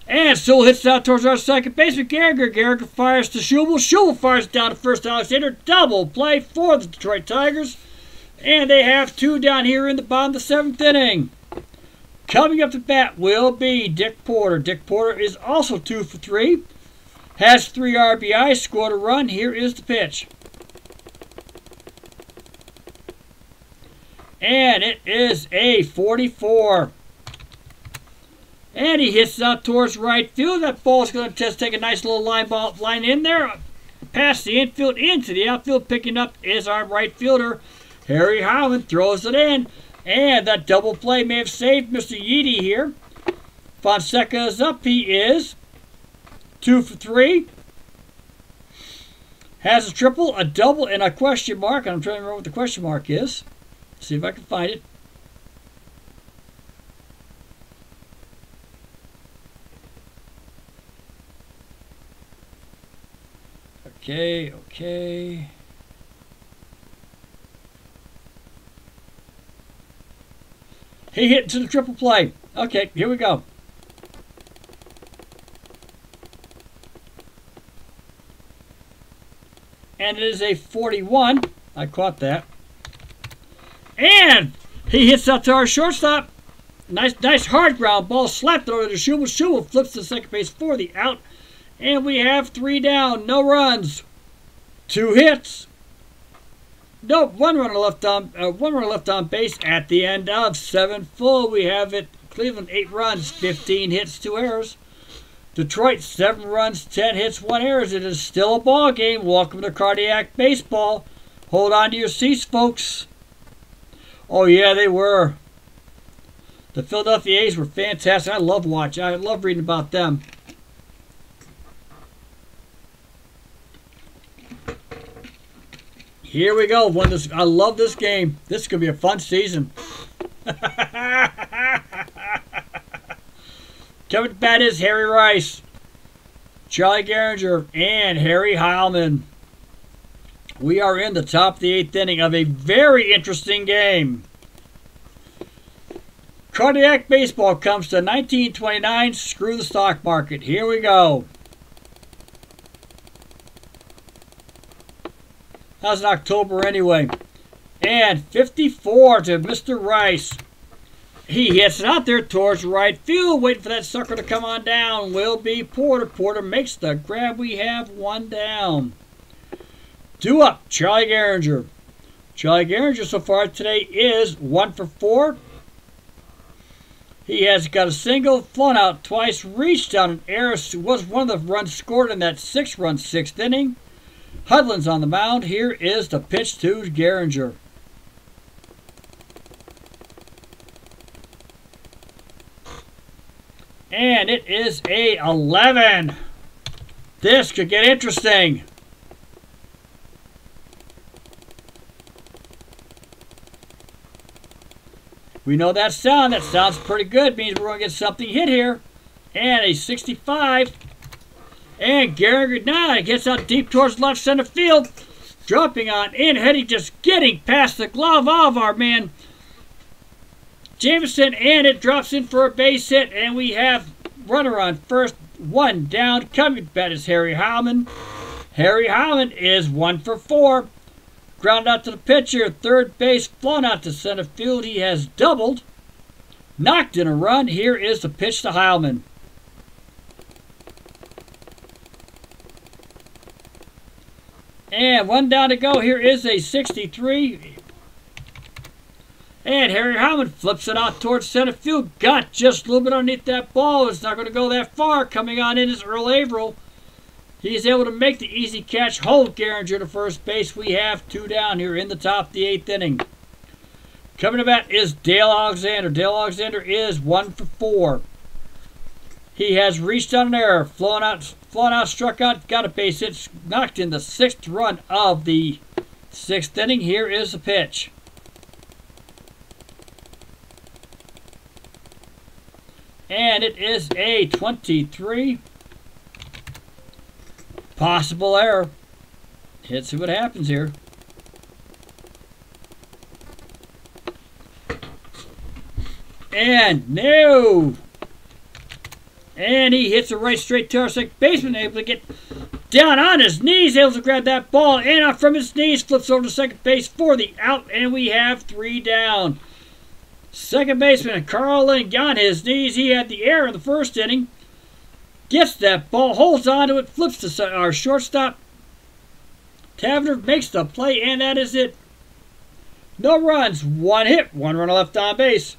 And Sewell hits out towards our second baseman, Gallagher. Gallagher fires to Schubel. Schubel fires down to first, Alexander. Double play for the Detroit Tigers. And they have 2 down here in the bottom of the 7th inning. Coming up to bat will be Dick Porter. Dick Porter is also 2 for 3. Has 3 RBIs, scored a run. Here is the pitch. And it is a 44. And he hits out towards right field. That ball's going to just take a nice little line in there. Past the infield into the outfield. Picking up is our right fielder. Harry Howland throws it in. And that double play may have saved Mr. Yeedy here. Fonseca is up. He is 2 for 3. Has a triple, a double, and a question mark. I'm trying to remember what the question mark is. See if I can find it. Okay. He hit to the triple play. Okay, here we go. And it is a 41. I caught that. And he hits out to our shortstop. Nice hard ground ball. Slapped it over to Schubel. Schubel flips to second base for the out. And we have 3 down. No runs. 2 hits. No, one runner left on base at the end of 7 full. We have it. Cleveland 8 runs, 15 hits, 2 errors. Detroit 7 runs, 10 hits, 1 error. It is still a ball game. Welcome to Cardiac Baseball. Hold on to your seats, folks. Oh yeah, they were. The Philadelphia A's were fantastic. I love watching. I love reading about them. Here we go. I love this game. This is going to be a fun season. Coming to bat is Harry Rice, Charlie Gehringer, and Harry Heilman. We are in the top of the 8th inning of a very interesting game. Cardiac Baseball comes to 1929. Screw the stock market. Here we go. That was in October anyway. And 54 to Mr. Rice. He hits it out there towards right field. Waiting for that sucker to come on down. Will be Porter. Porter makes the grab. We have 1 down. 2 up. Charlie Gehringer. Charlie Gehringer so far today is 1 for 4. He has got a single, flown out twice, reached down an error. Was one of the runs scored in that 6-run 6th inning. Hudlin's on the mound. Here is the pitch to Gehringer. And it is a 11. This could get interesting. We know that sound. That sounds pretty good. Means we're going to get something hit here. And a 65. And Gehringer now gets out deep towards left center field. Dropping on in, heading, just getting past the glove of our man Jameson. And it drops in for a base hit. And we have runner on first, 1 down. Coming to bat is Harry Heilman. Harry Heilman is 1 for 4. Ground out to the pitcher, third base, flown out to center field. He has doubled. Knocked in a run. Here is the pitch to Heilman. And 1 down to go. Here is a 63. And Harry Heilman flips it out towards center field. Got just a little bit underneath that ball. It's not going to go that far. Coming on in is Earl Averill. He's able to make the easy catch, hold Gehringer to first base. We have 2 down here in the top of the 8th inning. Coming to bat is Dale Alexander. Dale Alexander is 1 for 4. He has reached on an error, flown out, struck out, got a base hit, knocked in the 6th run of the 6th inning. Here is the pitch. And it is a 23. Possible error. Let's see what happens here. And no! And he hits it right straight to our second baseman, able to get down on his knees, able to grab that ball, and out from his knees, flips over to second base for the out, and we have 3 down. Second baseman Carl Link on his knees. He had the error in the 1st inning. Gets that ball, holds onto it, flips to our shortstop. Tavener makes the play, and that is it. No runs, 1 hit, 1 run left on base.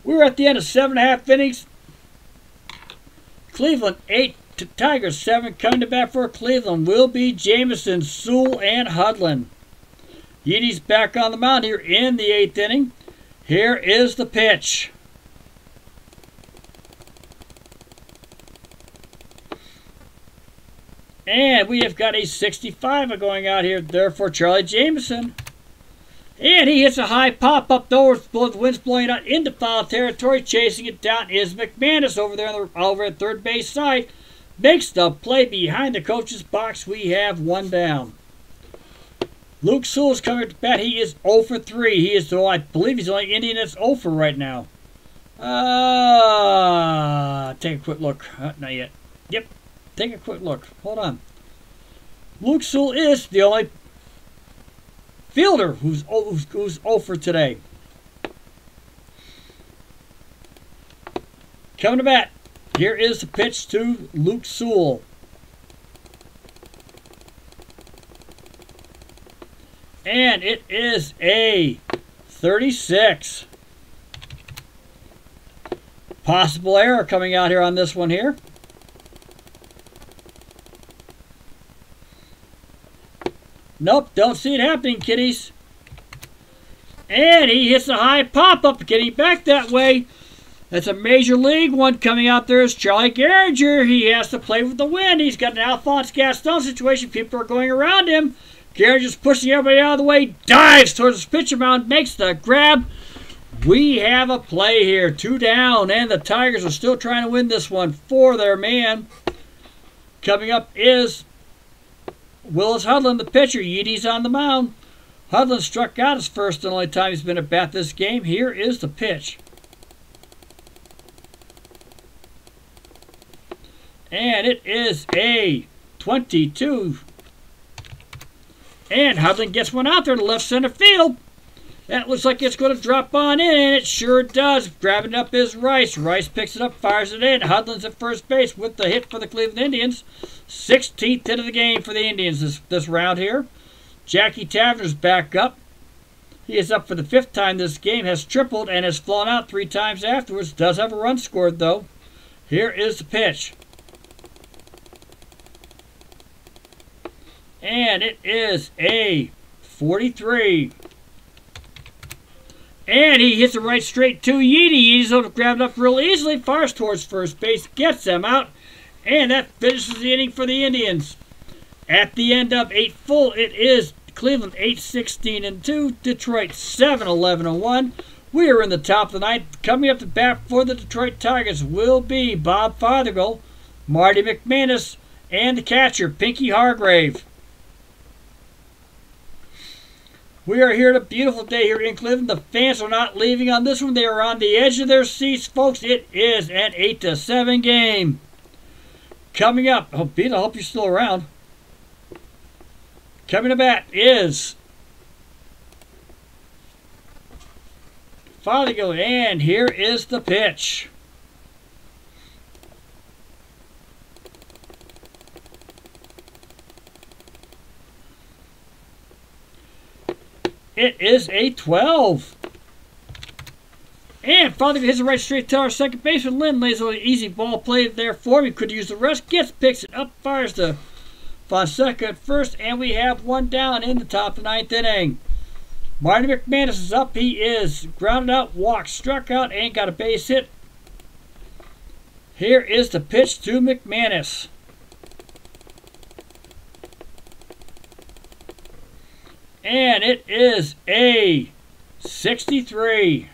We're at the end of 7.5 innings. Cleveland 8, Tigers 7. Coming to bat for Cleveland will be Jameson, Sewell, and Hudlin. Yedy's back on the mound here in the 8th inning. Here is the pitch. And we have got a 65 going out here there for Charlie Jameson. And he hits a high pop up north. The wind's blowing out into foul territory. Chasing it down is McManus over there over at third base side. Makes the play behind the coach's box. We have 1 down. Luke Sewell is coming to bat. He is 0 for 3. He is, I believe he's the only Indian that's 0 for right now. Take a quick look. Not yet. Yep. Take a quick look. Hold on. Luke Sewell is the only fielder who's 0 for today. Coming to bat. Here is the pitch to Luke Sewell. And it is a 36. Possible error coming out here on this one here. Nope, don't see it happening, kiddies. And he hits a high pop-up, getting back that way. That's a major league one coming out there is Charlie Gehringer. He has to play with the wind. He's got an Alphonse Gaston situation. People are going around him. Gehringer's pushing everybody out of the way. Dives towards the pitcher mound. Makes the grab. We have a play here. 2 down. And the Tigers are still trying to win this one for their man. Coming up is Willis Hudlin, the pitcher. Yedy's on the mound. Hudlin struck out his first and only time he's been at bat this game. Here is the pitch. And it is a 22. And Hudlin gets one out there to left center field. That looks like it's going to drop on in, and it sure does. Grabbing up is Rice. Rice picks it up, fires it in. Hudlin's at first base with the hit for the Cleveland Indians. 16th hit of the game for the Indians this round here. Jackie Tavener's back up. He is up for the 5th time this game, has tripled, and has flown out 3 times afterwards. Does have a run scored, though. Here is the pitch. And it is a 43. And he hits it right straight to Yedy. Yedy's able to grab it up real easily. Fires towards first base. Gets them out. And that finishes the inning for the Indians. At the end of 8 full, it is Cleveland 8-16-2. Detroit 7-11-1. We are in the top of the ninth. Coming up to bat for the Detroit Tigers will be Bob Fothergill, Marty McManus, and the catcher, Pinky Hargrave. We are here on a beautiful day here in Cleveland. The fans are not leaving on this one. They are on the edge of their seats, folks. It is an 8-7 game. Coming up, Pete, I hope you're still around. Coming to bat is Fothergill, and here is the pitch. It is a 12. And Fothergill hits it right straight to our second baseman. Lynn lays an easy ball play there for him. He could use the rest. Picks it up, fires to Fonseca at first, and we have 1 down in the top of the 9th inning. Marty McManus is up. He is grounded out, walked, struck out, and got a base hit. Here is the pitch to McManus. And it is a 63.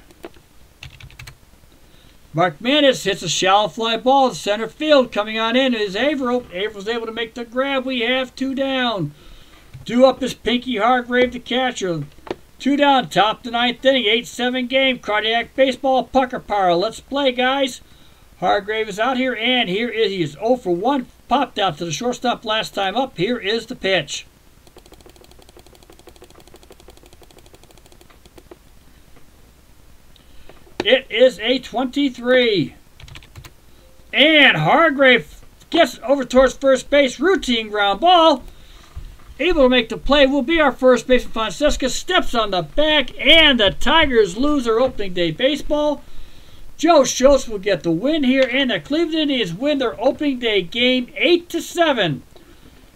McManus hits a shallow fly ball to center field. Coming on in is Averill. Averill's able to make the grab. We have 2 down. Due up is Pinky Hargrave, the catcher. 2 down, top the 9th inning. 8-7 game. Cardiac Baseball Pucker Power. Let's play, guys. Hargrave is out here, and he is 0 for 1. Popped out to the shortstop last time up. Here is the pitch. It is a 23. And Hargrave gets over towards first base. Routine ground ball. Able to make the play will be our first baseman. Fonseca steps on the back, and the Tigers lose their opening day baseball. Joe Shaute will get the win here, and the Cleveland Indians win their opening day game 8-7,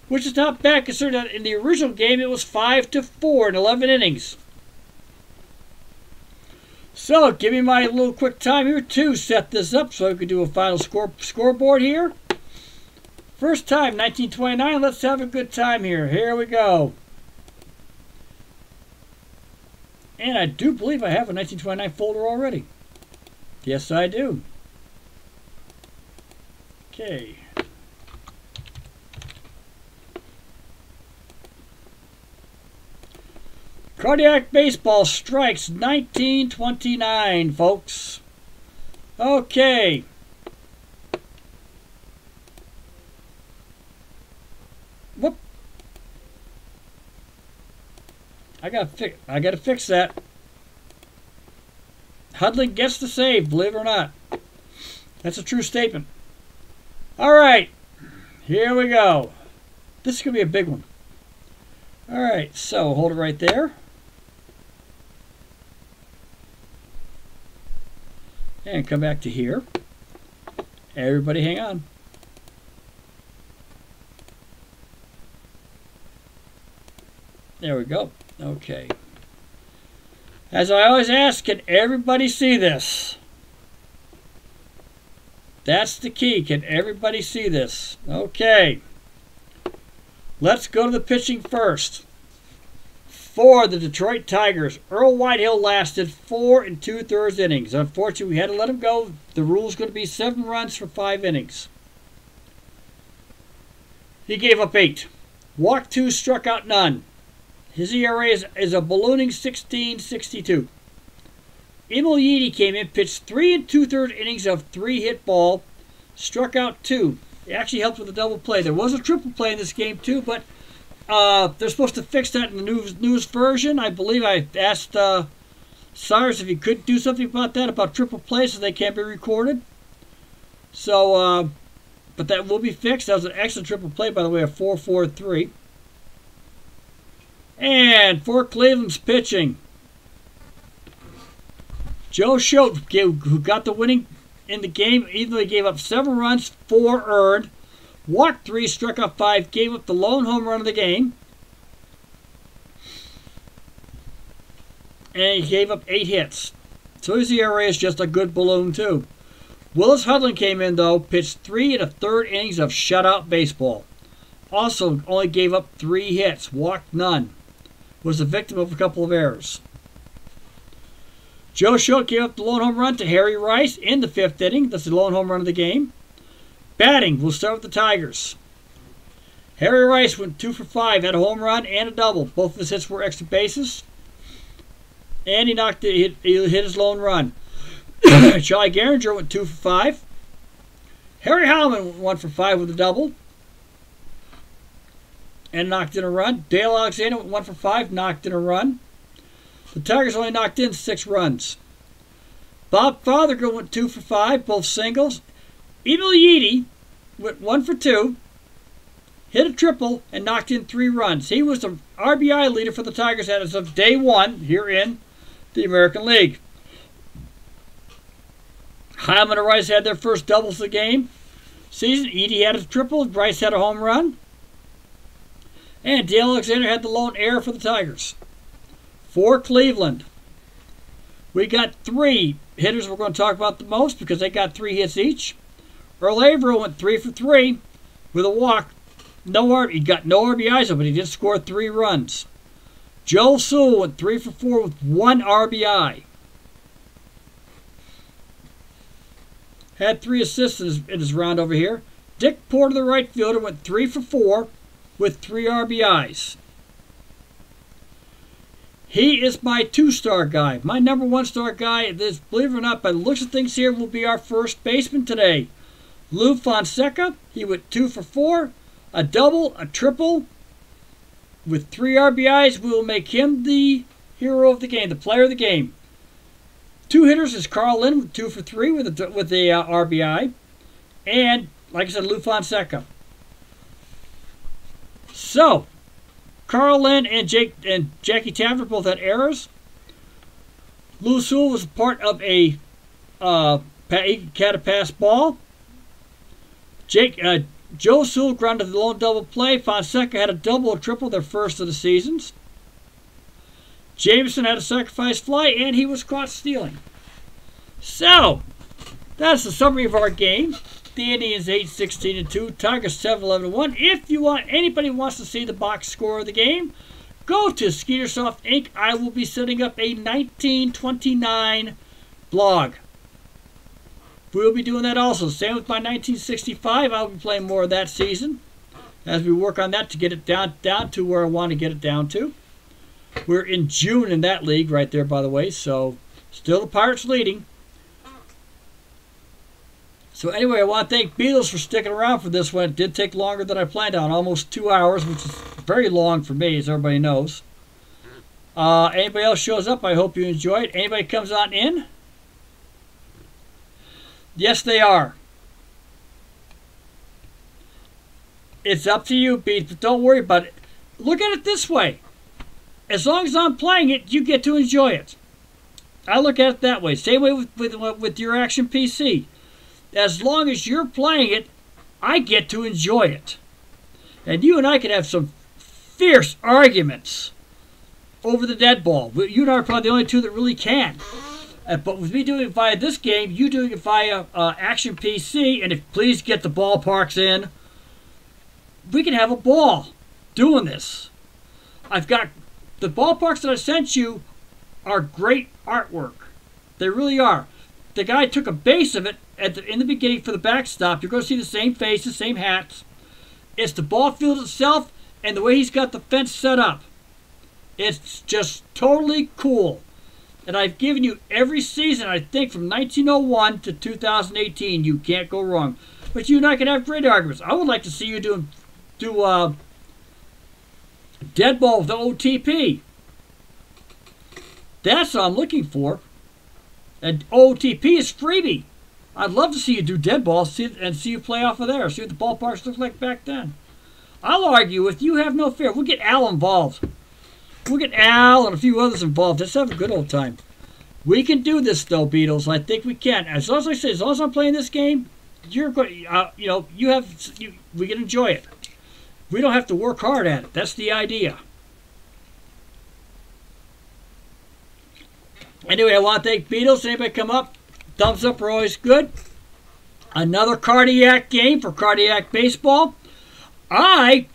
which is not bad considering that in the original game it was 5-4 in 11 innings. So, give me my little quick time here to set this up so I can do a final scoreboard here. First time, 1929. Let's have a good time here. Here we go. And I do believe I have a 1929 folder already. Yes, I do. Okay. Cardiac Baseball strikes 1929, folks. Okay. Whoop. I gotta fix that. Hudlin gets the save, believe it or not. That's a true statement. All right. Here we go. This is gonna be a big one. All right, so hold it right there. And come back to here. Everybody hang on. There we go. Okay. As I always ask, can everybody see this? That's the key. Can everybody see this? Okay. Let's go to the pitching first. For the Detroit Tigers, Earl Whitehill lasted 4 2/3 innings. Unfortunately, we had to let him go. The rule is going to be 7 runs for 5 innings. He gave up 8. Walked 2, struck out none. His ERA is a ballooning 16.62. Emil Yeedy came in, pitched 3 2/3 innings of 3-hit ball, struck out 2. It actually helped with a double play. There was a triple play in this game too, but they're supposed to fix that in the news version. I believe I asked Cyrus if he could do something about that, about triple plays, so they can't be recorded. So, but that will be fixed. That was an excellent triple play, by the way, a 4-4-3. And for Cleveland's pitching, Joe Shaute, who got the winning in the game, even though he gave up 7 runs, 4 earned, walked 3, struck out 5, gave up the lone home run of the game, and he gave up 8 hits. So his ERA is just a good balloon too. Willis Hudlin came in though, pitched 3 1/3 innings of shutout baseball. Also only gave up 3 hits, walked none. Was a victim of a couple of errors. Joe Shaute gave up the lone home run to Harry Rice in the 5th inning. That's the lone home run of the game. Batting, we'll start with the Tigers. Harry Rice went 2 for 5, had a home run and a double. Both of his hits were extra bases. And he hit his lone run. Charlie Gehringer went 2 for 5. Harry Howman went 1 for 5 with a double and knocked in a run. Dale Alexander went 1 for 5, knocked in a run. The Tigers only knocked in 6 runs. Bob Fothergill went 2 for 5, both singles. Emil Yeedy went 1 for 2, hit a triple, and knocked in 3 runs. He was the RBI leader for the Tigers as of day 1 here in the American League. Hyman and Rice had their first doubles of the game. Season, Yeedy had a triple, Rice had a home run. And Dale Alexander had the lone error for the Tigers. For Cleveland, we got 3 hitters we're going to talk about the most because they got 3 hits each. Earl Averill went 3 for 3 with a walk. He got no RBIs, but he did score 3 runs. Joe Sewell went 3 for 4 with 1 RBI. Had 3 assists in his round over here. Dick Porter, the right fielder, went 3 for 4 with 3 RBIs. He is my 2-star guy. My number 1-star guy, believe it or not, by the looks of things here, will be our first baseman today. Lou Fonseca, he went 2 for 4, a double, a triple. With 3 RBIs, we will make him the hero of the game, the player of the game. 2 hitters is Carl Lynn with 2 for 3 with a RBI. And, like I said, Lou Fonseca. So, Carl Lynn and Jackie Tavener both had errors. Lou Sewell was part of he had a pass ball. Joe Sewell grounded the lone double play. Fonseca had a double or triple, their first of the seasons. Jameson had a sacrifice fly, and he was caught stealing. So, that's the summary of our game. The Indians 8-16-2, Tigers 7-11-1. If anybody wants to see the box score of the game, go to Skeetersoft Inc. I will be setting up a 1929 blog. We'll be doing that also. Same with my 1965. I'll be playing more of that season as we work on that to get it down to where I want to get it down to. We're in June in that league right there, by the way, so still the Pirates leading. So anyway, I want to thank Beatles for sticking around for this one. It did take longer than I planned on, almost 2 hours, which is very long for me, as everybody knows. Anybody else shows up, I hope you enjoy it. Anybody comes on in? Yes, they are. It's up to you, Beat, but don't worry about it. Look at it this way. As long as I'm playing it, you get to enjoy it. I look at it that way. Same way with your Action PC. As long as you're playing it, I get to enjoy it. And you and I can have some fierce arguments over the dead ball. You and I are probably the only two that really can. But with me doing it via this game, you doing it via Action PC, and please get the ballparks in, we can have a ball doing this. I've got the ballparks that I sent you are great artwork. They really are. The guy took a base of it in the beginning for the backstop. You're going to see the same faces, same hats. It's the ball field itself and the way he's got the fence set up. It's just totally cool. And I've given you every season, I think, from 1901 to 2018. You can't go wrong. But you and I can have great arguments. I would like to see you do dead ball with the OTP. That's what I'm looking for. And OTP is freebie. I'd love to see you do dead ball and see you play off of there. See what the ballparks look like back then. I'll argue with you. Have no fear. We'll get Al involved. We'll get Al and a few others involved. Let's have a good old time. We can do this, though, Beatles. I think we can. As long as I say, as long as I'm playing this game, you're going. We can enjoy it. We don't have to work hard at it. That's the idea. Anyway, I want to thank Beatles. Anybody come up? Thumbs up are always good. Another cardiac game for Cardiac Baseball. Remember,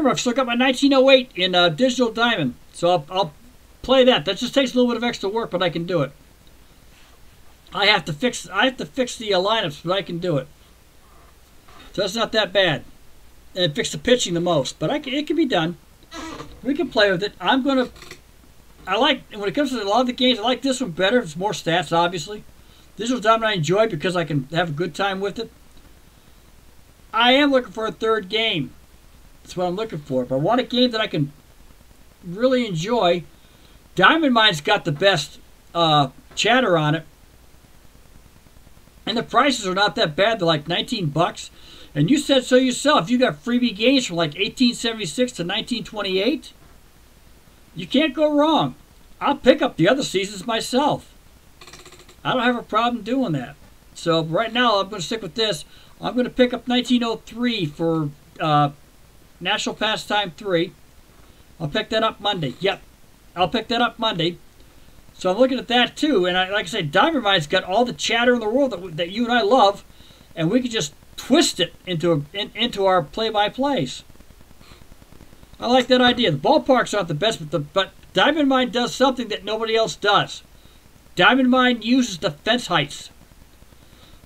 I've still got my 1908 in Digital Diamond, so I'll play that. That just takes a little bit of extra work, but I can do it. I have to fix the lineups, but I can do it. So that's not that bad. And fix the pitching the most, but it can be done. We can play with it. When it comes to a lot of the games, I like this one better. It's more stats, obviously. Digital Diamond I enjoy because I can have a good time with it. I am looking for a third game. That's what I'm looking for. But I want a game that I can really enjoy. Diamond Mine's got the best chatter on it. And the prices are not that bad. They're like $19. And you said so yourself. You got freebie games from like 1876 to 1928. You can't go wrong. I'll pick up the other seasons myself. I don't have a problem doing that. So right now I'm going to stick with this. I'm going to pick up 1903 for National Pastime 3. I'll pick that up Monday. Yep. I'll pick that up Monday. So I'm looking at that too, and like I said, Diamond Mine's got all the chatter in the world that you and I love, and we could just twist it into our play-by-plays. I like that idea. The ballparks aren't the best, but Diamond Mine does something that nobody else does. Diamond Mine uses the fence heights.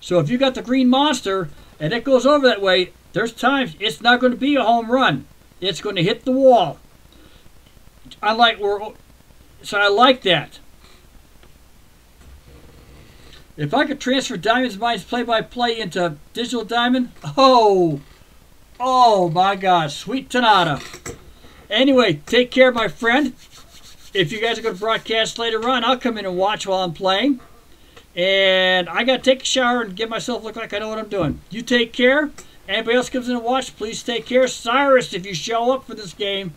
So if you got the Green Monster and it goes over that way, there's times it's not going to be a home run. It's going to hit the wall. So I like that. If I could transfer Diamond Mine's play-by-play into Digital Diamond, oh my God, sweet Tanada. Anyway, take care, my friend. If you guys are going to broadcast later on, I'll come in and watch while I'm playing. And I got to take a shower and get myself look like I know what I'm doing. You take care. Anybody else comes in and watch, please take care. Cyrus, if you show up for this game,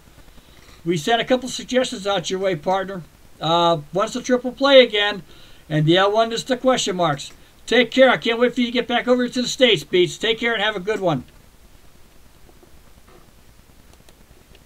we sent a couple suggestions out your way, partner. One's the triple play again, and the other one is the question marks. Take care. I can't wait for you to get back over to the States, Beats. Take care and have a good one.